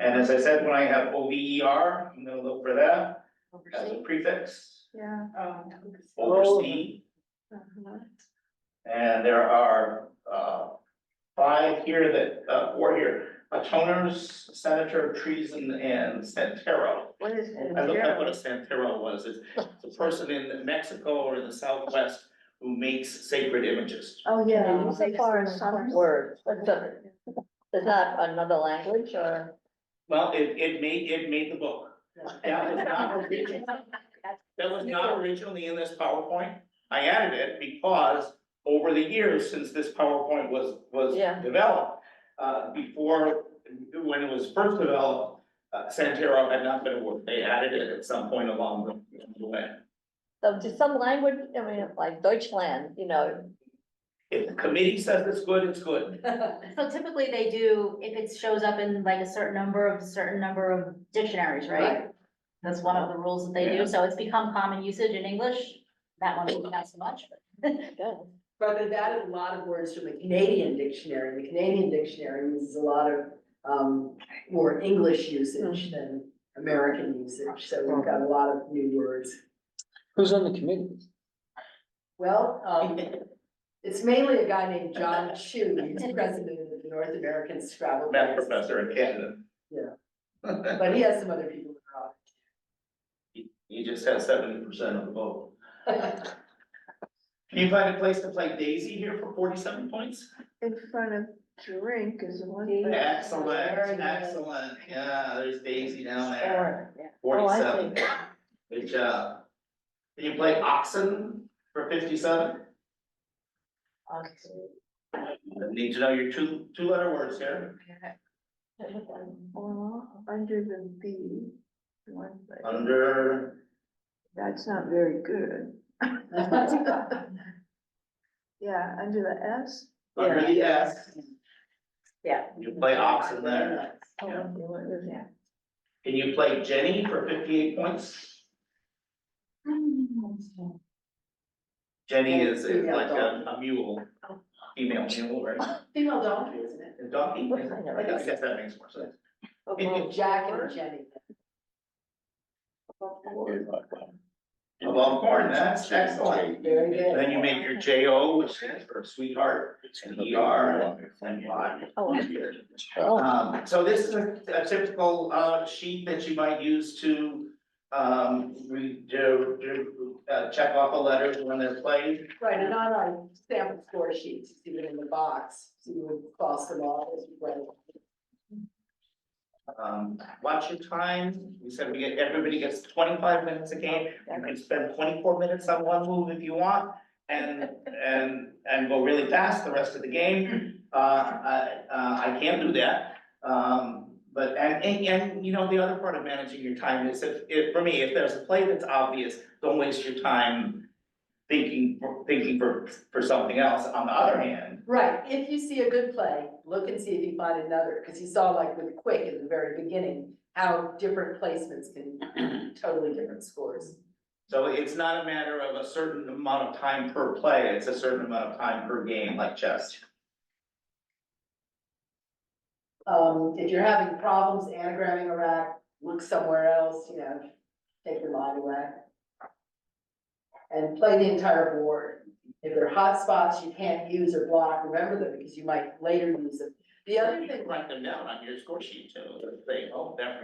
And as I said, when I have OVER, I'm gonna look for that as a Oversee. prefix, Yeah. oversee. Uh-huh. And there are 5 here that, 4 here, atoners, senator, treason, and santero. What is it? I looked up what a santero was, it's a person in Mexico or in the Southwest who makes sacred images. Oh, yeah. Can you use it for some words, but is that another language or? Well, it made the book. That was not original. That was not originally in this PowerPoint. I added it because over the years, since this PowerPoint was Yeah. developed, before, when it was first developed, Santero had not been a word. They added it at some point along the way. So to some language, I mean, like Deutschland, you know, If the committee says it's good, it's good. So typically they do, if it shows up in like a certain number of dictionaries, right? That's one of the rules that they Yeah. do, so it's become common usage in English. That one maybe not so much, but. good. But they've added a lot of words from the Canadian dictionary. The Canadian dictionary uses a lot of more English usage than American usage, so we've got a lot of new words. who's on the committee? Well, it's mainly a guy named John Chu, he's president of the North American Scrabble. Math Guest. professor in Canada. Yeah. But he has some other people that are He just has 70% of the vote. on. Can you find a place to play Daisy here for 47 points? In front of drink is one thing. Excellent, excellent. Yeah, there's Daisy down there. Or, yeah. Oh, I 47. see. Good job. Can you play oxen for 57? Need to know your two-letter words here. Under the B. One thing. Under, That's not very good. Yeah, under the S. under the S, Yeah. you play oxen there. Oh, okay, what is that? Can you play Jenny for 58 points? Jenny is like a mule, female mule, right? Female donkey, isn't it? A donkey? I know. I guess that makes more sense. Jack and Jenny. Above corn, that's excellent. Very good. Then you make your J-O, which stands for sweetheart, and E-R, and Y. Oh, So this is a typical sheet that you might use to check off the letters when they're played. Right, and on our sample score sheets, you see them in the box, so you would cross them off as you play. Watch your time. We said everybody gets 25 minutes a game. You can spend 24 minutes on one move if you want and go really fast the rest of the game. I can't do that. But you know, the other part of managing your time is for me, if there's a play that's obvious, don't waste your time thinking for something else. On the other hand, Right, if you see a good play, look and see if you find another, because you saw like with Quick in the very beginning, how different placements can be totally different scores. so it's not a matter of a certain amount of time per play, it's a certain amount of time per game, like chess. If you're having problems anagramming a rack, look somewhere else, you know, take your mind away. And play the entire board. If there are hot spots you can't use or block, remember them because you might later use them. The other You thing, can write them down on your score sheet too, that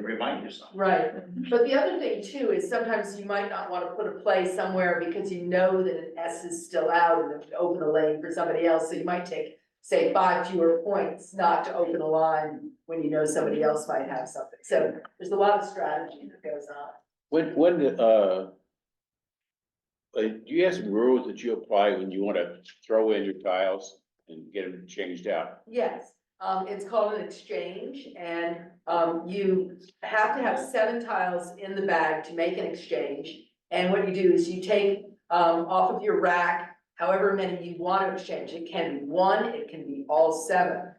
remind yourself. right, but the other thing too is sometimes you might not want to put a play somewhere because you know that an S is still out and then open a lane for somebody else, so you might take, say, 5 fewer points not to open a line when you know somebody else might have something. So there's a lot of strategy that goes on. Do you have some rules that you apply when you wanna throw in your tiles and get them changed out? Yes, it's called an exchange, and, you have to have 7 tiles in the bag to make an exchange. And what you do is you take, off of your rack, however many you want to exchange. It can be 1, it can be all 7.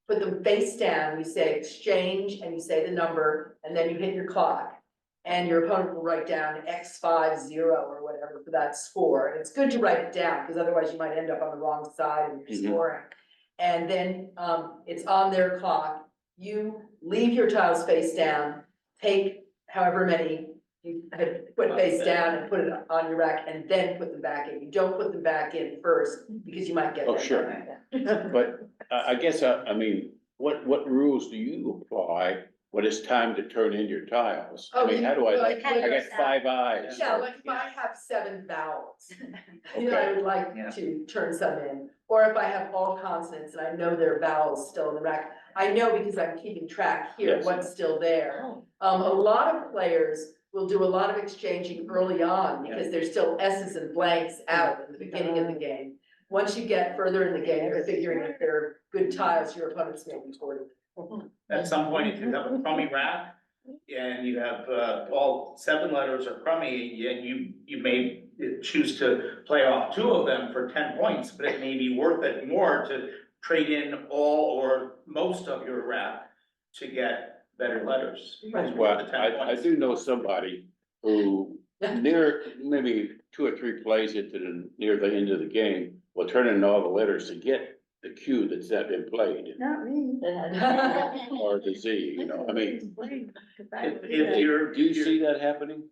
Put them face down, you say exchange, and you say the number, and then you hit your clock. And your opponent will write down X50 or whatever for that score. And it's good to write it down, because otherwise you might end up on the wrong side of your scoring. And then, it's on their clock. You leave your tiles face down, take however many you had put face down and put it on your rack, and then put them back in. You don't put them back in first, because you might get Oh, that. sure. But I guess, I mean, what rules do you apply when it's time to turn in your tiles? I mean, how do I, like, I got 5 eyes. Yeah, like if I have 7 vowels, you know, Okay. I would like Yeah. to turn some in. Or if I have all consonants and I know there are vowels still in the rack, I know because I'm keeping track here, Yes. what's still there. A lot of players will do a lot of exchanging early on because there's still S's and blanks out in the beginning of the game. Once you get further in the game, you're figuring if there are good tiles, your opponent's may be toward it. At some point, if you have a crummy rack and you have all 7 letters are crummy, and you may choose to play off 2 of them for 10 points, but it may be worth it more to trade in all or most of your rack to get better letters. Well, I do know somebody who near, maybe 2 or 3 plays into near the end of the game, will turn in all the letters to get the cue that's not been played, Not me. or the Z, you know, I mean, If you're, do you see that happening?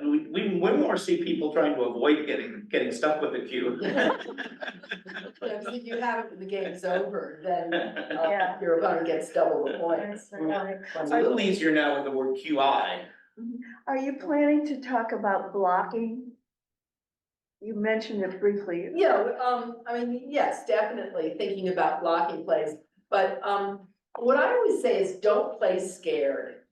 we more see people trying to avoid getting stuck with the cue. Because if you have it when the game's over, then Yeah. your opponent gets double the points. It's a little easier now with the word QI. Are you planning to talk about blocking? You mentioned it briefly. Yeah, I mean, yes, definitely thinking about blocking plays, but, what I always say is don't play scared.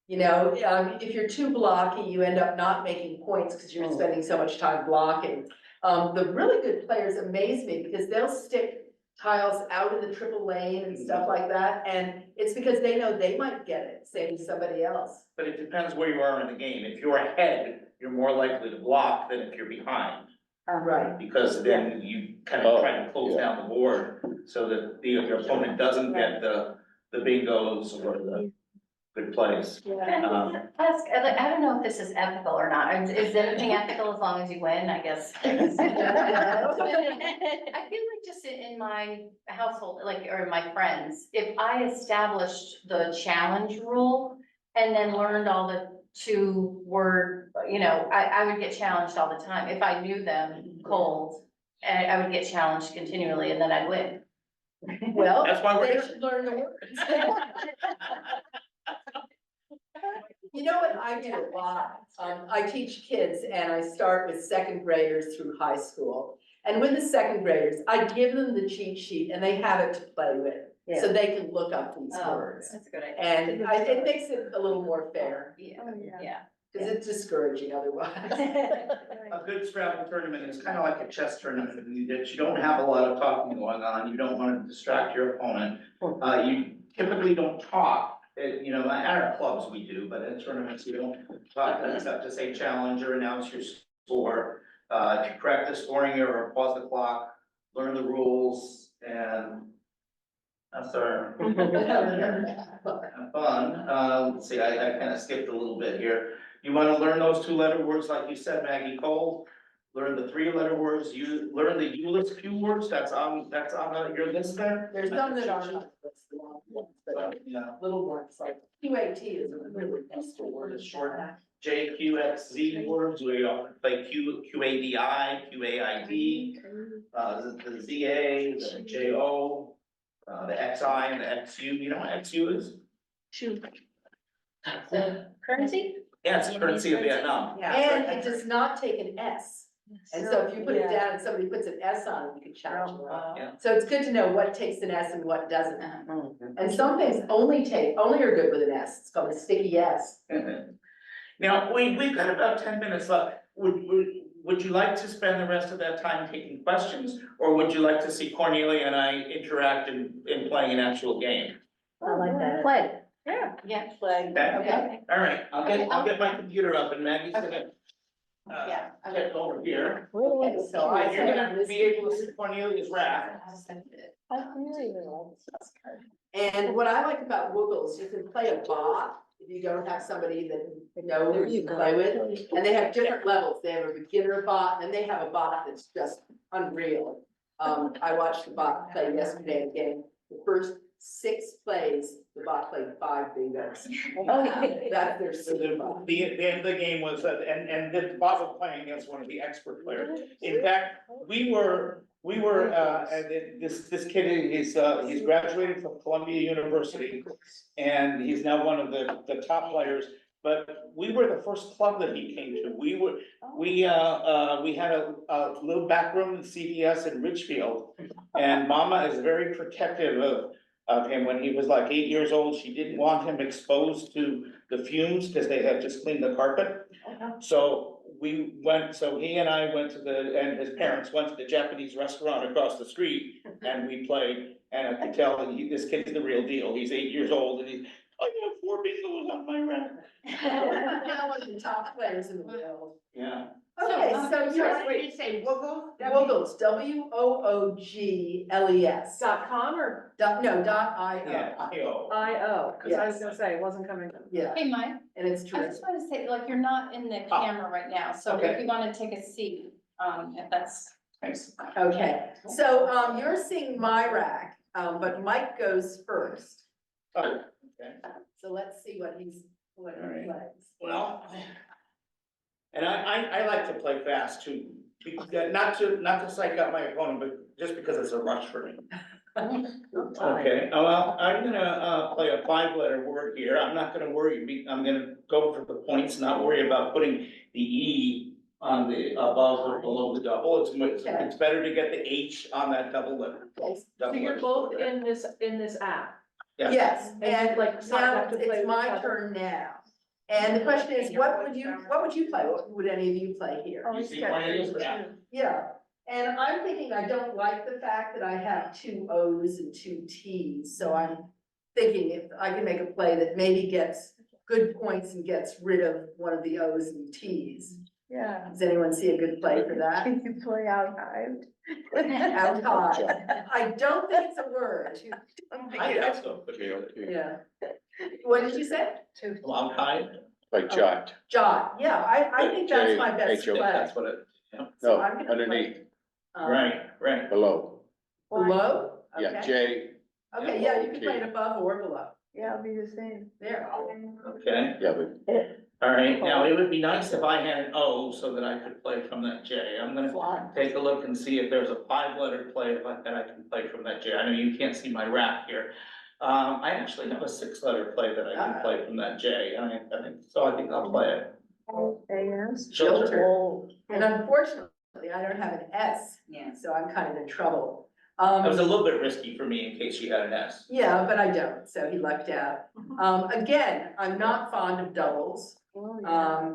You know, if you're too blocky, you end up not making points because you're spending so much time blocking. The really good players amaze me because they'll stick tiles out of the triple lane and stuff like that, and it's because they know they might get it, same as somebody else. But it depends where you are in the game. If you're ahead, you're more likely to block than if you're behind. Right. Because then you kind of try to close down the board so that your opponent doesn't get the bingos or the good plays. Ask, like, I don't know if this is ethical or not. Is anything ethical as long as you win, I guess? I feel like just in my household, like, or my friends, if I established the challenge rule and then learned all the 2-word, you know, I would get challenged all the time. If I knew them cold, and I would get challenged continually and then I'd win. Well, That's why we're they here. should learn the words. You know what I do a lot? I teach kids and I start with second graders through high school. And with the second graders, I give them the cheat sheet and they have it to play with. So they can look up these words. That's a good idea. And it makes it a little more fair, Yeah, Oh, yeah. yeah. because it's discouraging otherwise. A good Scrabble tournament is kind of like a chess tournament, in that you don't have a lot of talking going on, you don't want to distract your opponent. You typically don't talk, you know, at our clubs we do, but in tournaments you don't talk, except to say challenge or announce your score. If you correct the scoring error, pause the clock, learn the rules, and that's our fun. Let's see, I kind of skipped a little bit here. You want to learn those 2-letter words, like you said, Maggie Cole. Learn the 3-letter words. You learn the Ulis Q words. That's on your list there. There's some that are not, that's the long ones, but Yeah. little ones like QAT is a really useful word. It's short. JQXZ words. We often play QADI, QAID, the ZA, the JO, the XI and the XU. You know what XU is? Shoot. So, currency? Yeah, it's the currency of Vietnam. And it does not take an S. And so if you put it down and somebody puts an S on it, you can challenge them. Yeah. So it's good to know what takes an S and what doesn't. And some things only are good with an S. It's called a sticky S. Now, we've got about 10 minutes left. Would you like to spend the rest of that time taking questions? Or would you like to see Cornelia and I interact in playing an actual game? I like that. Play. Yeah. Play. Okay, all right, I'll get my computer up and Maggie's gonna Yeah. check over here. Okay, so I You're gonna be able to see Cornelia's wrath. And what I like about Woogles, you can play a bot if you don't have somebody that knows you can play with. And they have different levels. They have a beginner bot, and then they have a bot that's just unreal. I watched the bot play yesterday again. The first 6 plays, the bot played 5 bingos. That's their super bot. The end of the game was, and the bot was playing against one of the expert players. In fact, we were, and this kid, he's graduated from Columbia University. And he's now one of the top players, but we were the first club that he came to. We had a little back room in CVS in Richfield. And Mama is very protective of him. When he was like 8 years old, she didn't want him exposed to the fumes because they had just cleaned the carpet. So he and I went and his parents went to the Japanese restaurant across the street and we played. And I could tell that this kid's the real deal. He's 8 years old and I have 4 bingos on my rack. Now one of the top players in the world. Yeah. Okay, so Wait, you say Woogles? Woogles, WOOGLES. .com or No, .io. Yeah. .io, cause I was Yes. gonna say, it wasn't coming. Yeah, Hey, Mike, and it's I true. just want to say, like, you're not in the camera right now, so Okay. if you want to take a seat, if that's. Thanks. Okay, so, you're seeing my rack, but Mike goes first. Oh, okay. So let's see what he All right. plays. Well, and I like to play fast too, because, not to psych out my opponent, but just because it's a rush for me. Okay, well, I'm gonna play a 5-letter word here. I'm not gonna worry, I'm gonna go for the points, not worry about putting the E on the above or below the double. Okay. It's better to get the H on that double letter. Okay. So Double you're letter. both in this app? Yes, And and like sign now up to play it's with my each other? turn now. And the question is, what would you play? What would any of you play here? Oh, You he's see got Cornelia's those graph? too. Yeah, and I'm thinking I don't like the fact that I have 2 O's and 2 T's, so I'm thinking if I can make a play that maybe gets good points and gets rid of one of the O's and T's. Yeah. Does anyone see a good play for that? Can you play out hived? Out high. I don't think it's a word. I guess so. Yeah. What did you say? Long high. Like jot, Jot, yeah, I think that's my best J-H-O. play. That's what it, yeah. So no, I'm gonna play, underneath, Right. below, Below? yeah, Okay. J, Okay, yeah, you can play it above or below. Yeah, it'll be the same. There. Okay, yeah, but all right. Now, it would be nice if I had an O so that I could play from that J. I'm gonna take a look and see if there's a 5-letter play that I can play from that J. I know you can't see my wrap here. I actually have a 6-letter play that I can play from that J, and I think I'll play it. A.S. Shelter. And unfortunately, I don't have an S, Yeah. so I'm kind of in trouble. That was a little bit risky for me in case she had an S. Yeah, but I don't, so he lucked out. Again, I'm not fond of doubles. Oh, yeah.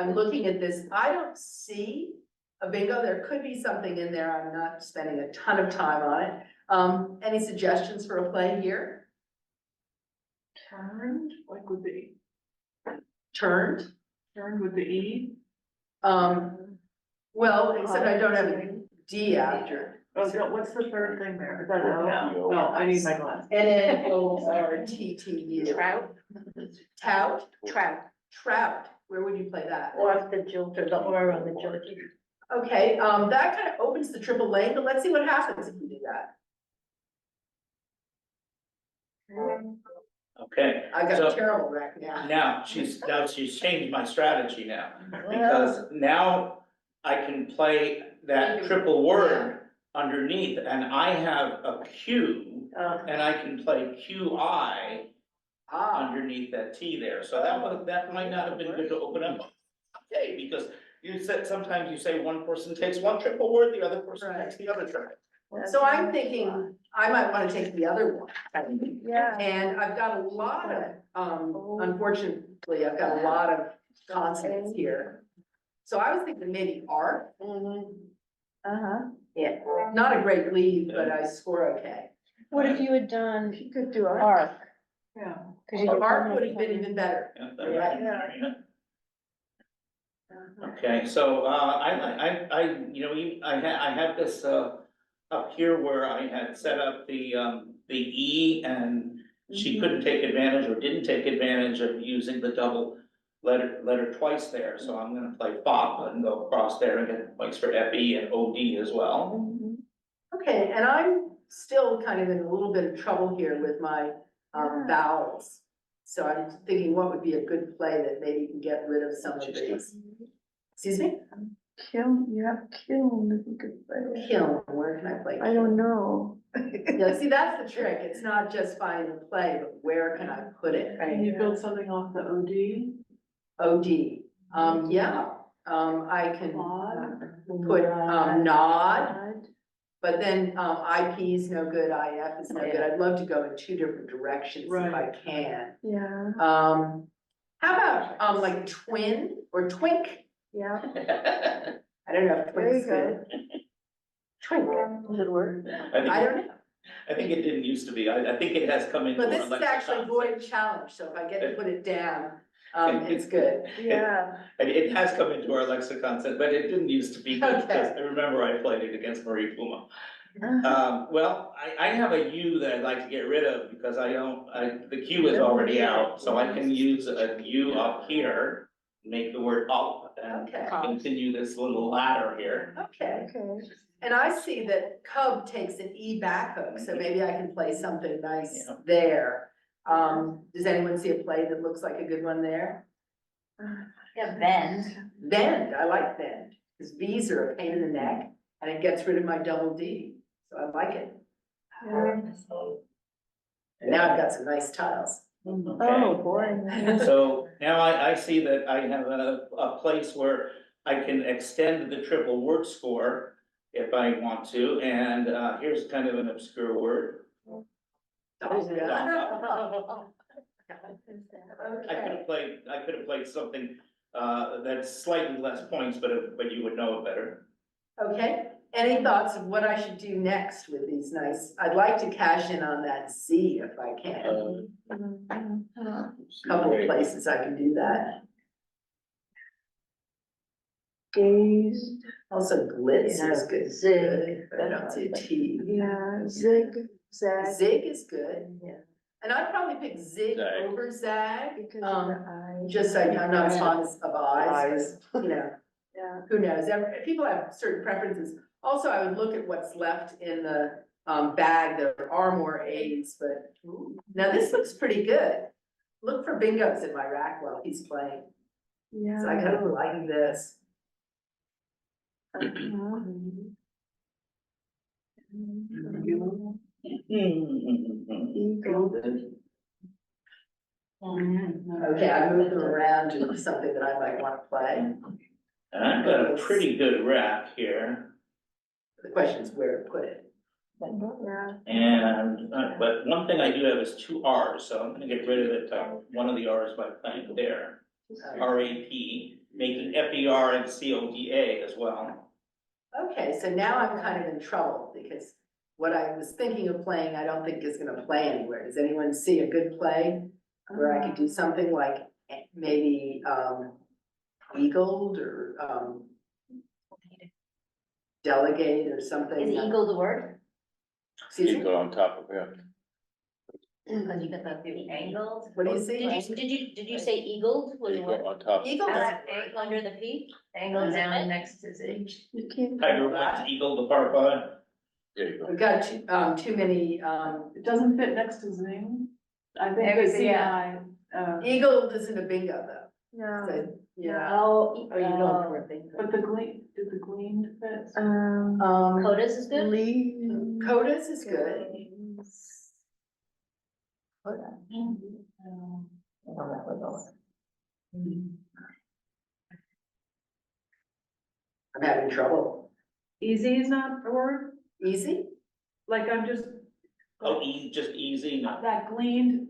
I'm looking at this, I don't see a bingo, there could be something in there, I'm not spending a ton of time on it. Any suggestions for a play here? Turned, like with the, Turned? turned with the E? Well, except I don't have a D after. Oh, no, what's the third thing there? Is that No. No, I need my glass. N-N-O-R-T-T-U. Trout, Tout? trout, Trout, where would you play that? or the jilter, the or on the jilter. Okay, that kind of opens the triple lane, but let's see what happens if we do that. Okay, I got So- a terrible wreck now. now she's changed my strategy now, because now I can play that triple word underneath, and I have a Q, and I can play QI Ah, underneath that T there, so that might not have been good to open up. Okay, because you said, sometimes you say one person takes one triple word, the other person takes the other triple. so I'm thinking I might want to take the other one. Yeah. And I've got a lot of, unfortunately, I've got a lot of consonants here. So I was thinking maybe art. Uh-huh. Yeah, not a great lead, but I score okay. What if you had done You could do art. arc? Yeah. 'Cause you So could art come would up have been with- even better. Yeah, that might be fair, yeah. Okay, so, I have this, up here where I had set up the E, and she couldn't take advantage or didn't take advantage of using the double letter twice there, so I'm gonna play FOP and go across there and get points for FE and OD as well. Okay, and I'm still kind of in a little bit of trouble here with my vowels. So I'm thinking what would be a good play that maybe can get rid of some of these. Excuse me? Kiln, you have kiln, if you could play. Kiln, where can I play? I don't know. Yeah, see, that's the trick. It's not just finding the play, but where can I put it? Can you build something off the OD? OD, yeah, I can put, nod, Nod. but then, IP is no good, IF is no good. I'd love to go in 2 different directions if I Right. can. Yeah, How about, like twin or twink? yeah, I don't know if there twink's you go. good. Twink, Does it work? I don't know, I think it didn't used to be, I think it has come into. but our this is actually lexicon. void challenge, so if I get to put it down, it's good. Yeah, And it has come into our lexicon, but it didn't used to be good, because Okay. I remember I played it against Marie Puma. Uh-huh. Well, I have a U that I'd like to get rid of, because the Q is already out, so I can use a U up here, make the word up, and Okay. continue this little ladder here. Okay, okay. and I see that cub takes an E back hook, so maybe I can play something nice Yeah. there. Does anyone see a play that looks like a good one there? Yeah, bend. Bend, I like bend, because V's are a pain in the neck, and it gets rid of my double D, so I like it. Yeah. And now I've got some nice tiles. Oh, boy. So now I see that I have a place where I can extend the triple word score if I want to, and, here's kind of an obscure word. I could have played something, that's slightly less points, but you would know it better. Okay, any thoughts of what I should do next with these nice, I'd like to cash in on that Z if I can. Couple of places I can do that. Gaze, Also glitz is good. Zig. But I don't see a T. yeah, zig, zag. Zig is good. Yeah. And I'd probably pick zig Zag. over zag, Because of the eye. just so I'm not as fond of eyes, but, you know, Yeah. who knows? People have certain preferences. Also, I would look at what's left in the bag. There are more A's, but now this looks pretty good. Look for bingos in my rack while he's playing. So I kind of like this. Okay, I moved them around to something that I might want to play. And I've got a pretty good rack here, The question is where to put it. and, but one thing I do have is two R's, so I'm gonna get rid of it, one of the R's by playing there. RAP, making FER and CODA as well. Okay, so now I'm kind of in trouble because what I was thinking of playing, I don't think is gonna play anywhere. Does anyone see a good play where I could do something like maybe eagled or delegate or something? Is eagle the word? Excuse me? Eagle on top of it. Because you got the angled. What do you see? Did you say eagled? Was Eagle what? on top. Eagle doesn't Angle under the P? Angle down next to Z. You can't. Tiger Woods Eagle the par five. There you go. We've got too many, It doesn't fit next to Zing. I think the Everything, CI, eagle isn't a bingo though. No. So, yeah. Oh, are you going for a thing? but the gleam, did the gleam fit? Codas is good? Lean. Codas is good. I'm having trouble. Easy is not a word, Easy? like I'm just, Oh, just easy, no. that gleamed,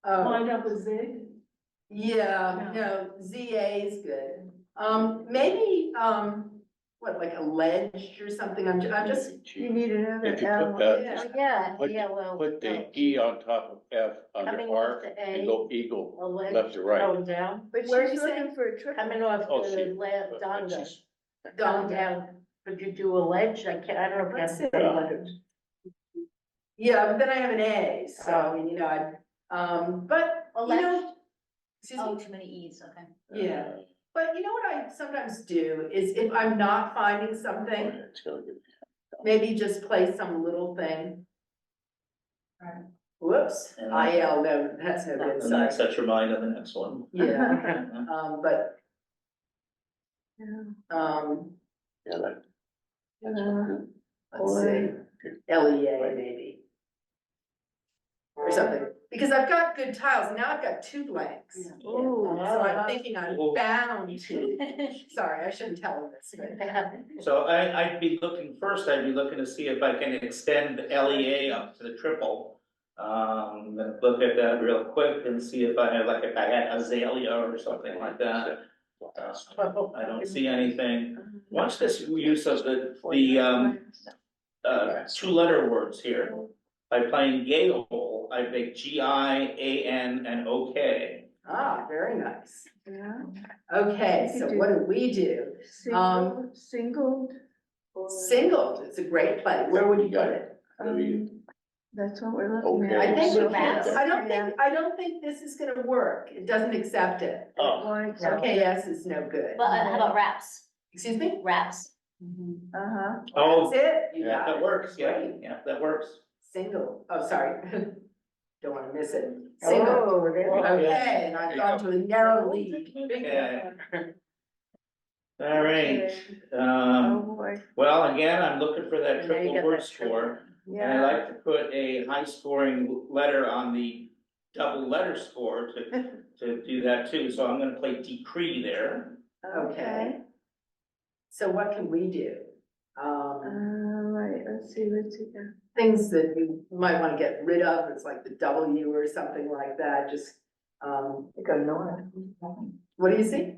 Oh, lined up with zig. yeah, no, ZA is good. Maybe, what, like a ledge or something? I'm just, You need another If you L. put that, Yeah. Yeah, Put- yeah, well. put the E on top of F Coming under off arc the and A, go eagle, a ledge left to right. going down, But Where'd she's you say? looking for a triple. coming off Oh, the she- left, but donga, she's- going down, could you do a ledge? I can't, I don't know if Let's that's. see. Yeah, but then I have an A, so I mean, you know, but, A you know, ledge? excuse Oh, me? too many E's, okay. Yeah, but you know what I sometimes do is if I'm not finding Oh, something, yeah, it's gonna get- maybe just play some little thing. Whoops, And IL, no, that's no good, And sorry. that sets your mind on the next one. Yeah, but, Yeah, that. That's good. let's see, LEA maybe. Or something, because I've got good tiles, now I've got two blanks. Ooh. So I'm thinking I'm bound to, sorry, I shouldn't tell them this, but. So I'd be looking to see if I can extend the LEA up to the triple. Then look at that real quick and see if I had azalea or something like that. I don't see anything. Watch this use of the two-letter words here. By playing Gale, I make GIAN and OK. Ah, very nice. Yeah. Okay, so what do we do? Singled. or- Singled, it's a great play. Where would you put it? That's what we're looking at. I think, Okay. I don't think this is gonna work. It doesn't accept it. Oh, OKS is no good. But how about wraps? Excuse me? Wraps. Uh-huh. Oh, That's it. You yeah, got that it. works, yeah, Great. yeah, that works. Single, oh, sorry. Don't wanna miss it. Single. Oh, there we go. Okay, and I've gone to a narrow lead. Okay. All right, Oh, boy. well, again, I'm looking for that And there you triple get word that triple. score. And I Yeah. like to put a high scoring letter on the double letter score to do that too, so I'm gonna play decree there. Okay. So what can we do? Right, let's see, Things that you might want to get rid of, it's like the W or something like that, just, Go north. what do you see?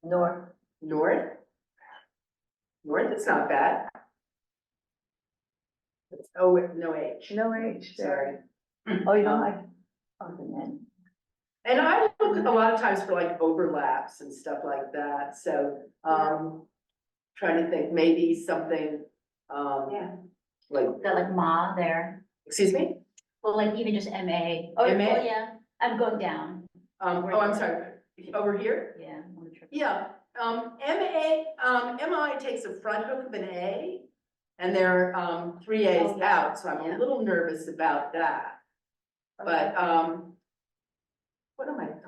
North. North? North, it's not bad. Oh, no H. no H there. Sorry. Oh, you don't like, oh, the men. And I look a lot of times for like overlaps and stuff like that, so, trying to think, maybe something, Yeah. like, Got like ma there, excuse me? well, like even just MA. Oh, MA? oh, yeah, I'm going down, Oh, I'm sorry, over here? yeah. on the trip. Yeah, MI takes a front hook of an A, and there are, 3 A's Oh, yeah. out, so I'm Yeah. a little nervous about that. But,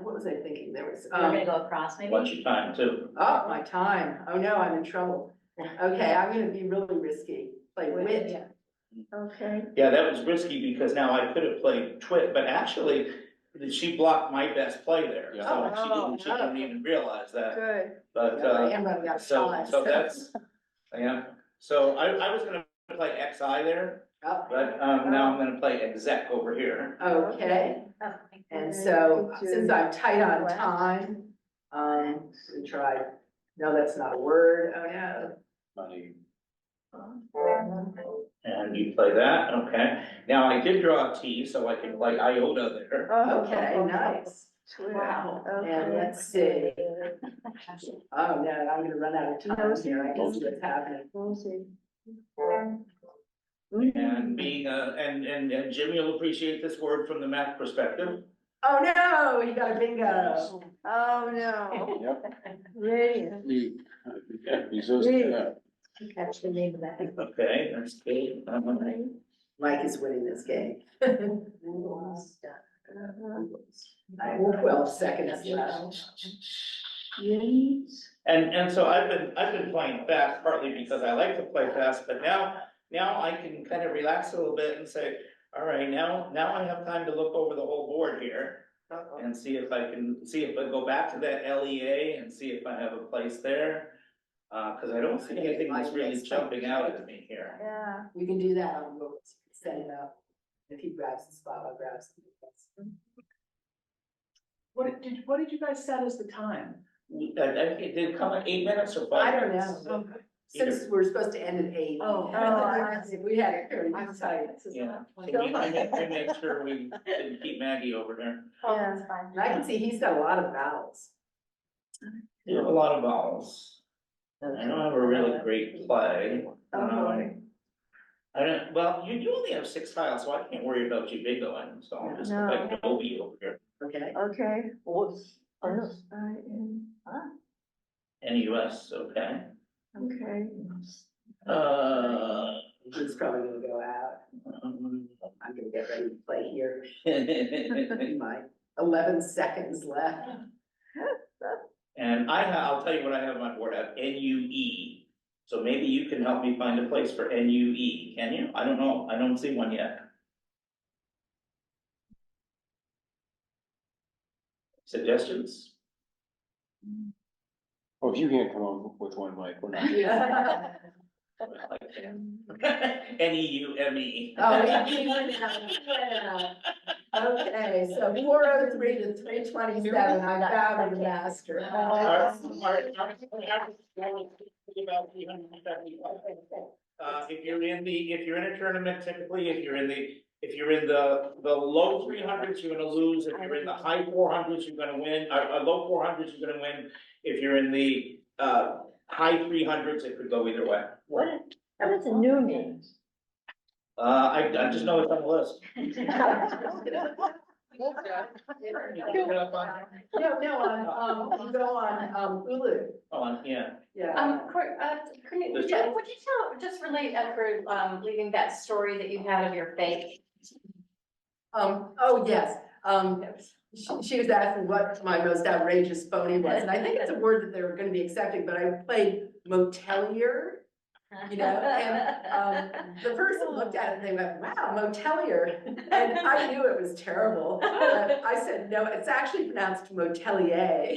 what was I thinking? There was, We're gonna go across maybe? What's your time too? oh, my time. Oh, no, I'm in trouble. Okay, I'm gonna be really risky, like wit. Yeah. Okay, Yeah, that was risky because now I could have played twit, but actually, she blocked my best play there. Yeah. So she didn't even realize that, good. but, Yeah, I am running out of time. so that's, yeah. So I was gonna play XI there, Oh, but, now I'm gonna play exec over here. okay, and so since I'm tight on time, we try, no, that's not a word, oh no. Money. And you play that, okay. Now I did draw a T, so I can play iota there. Oh, Okay, nice. Wow. And let's see. Oh, no, I'm gonna run out of time here, I can see what's happening. We'll see. And being and Jim, you'll appreciate this word from the math perspective. Oh, no, you got a bingo. Oh, no. Yep. Radiant. He's so, Catch the name of that. Okay, that's good. Mike is winning this game. I have 12 seconds left. And so I've been playing fast partly because I like to play fast, but now I can kind of relax a little bit and say, all right, now I have time to look over the whole board here. And see if I go back to that LEA and see if I have a place there. Cause I don't see anything that's really jumping out at me here. Yeah. We can do that on books, set it up. If he grabs the spot, I'll grab something. What did you guys set as the time? It did come at 8 minutes or 5 I don't minutes. know, since we're supposed to end at 8. Oh. If we had it very tight. Yeah, we make sure we didn't keep Maggie over there. Oh, that's fine. And I can see he's got a lot of vowels. You have a lot of vowels. I don't have a really great play. I don't, well, you only have 6 tiles, so I can't worry about you bingoing, so I'll just like Dobie over here. Okay. Okay. What's, NUS, okay. Okay. He's probably gonna go out. I'm gonna get ready to play here. My 11 seconds left. And I'll tell you what I have on my board, I have NUE. So maybe you can help me find a place for NUE, can you? I don't know, I don't see one yet. Suggestions? Well, if you can't come up with one, Mike, we're not. Yeah. NEUME. Oh, okay, so 403 to 327, I found the master. If you're in a tournament, typically, if you're in the low 300s, you're gonna lose. If you're in the high 400s, you're gonna win. Low 400s, you're gonna win. If you're in the high 300s, it could go either way. what does a new mean? I just know it's on the list. No, go on, elude. Yeah. Yeah. Would you just relate for, leaving that story that you had of your fake? Oh, yes, she was asking what my most outrageous phony was, and I think it's a word that they're gonna be accepting, but I played motelier. You know, and, the person looked at it and they went, wow, motelier, and I knew it was terrible, but I said, no, it's actually pronounced motelier.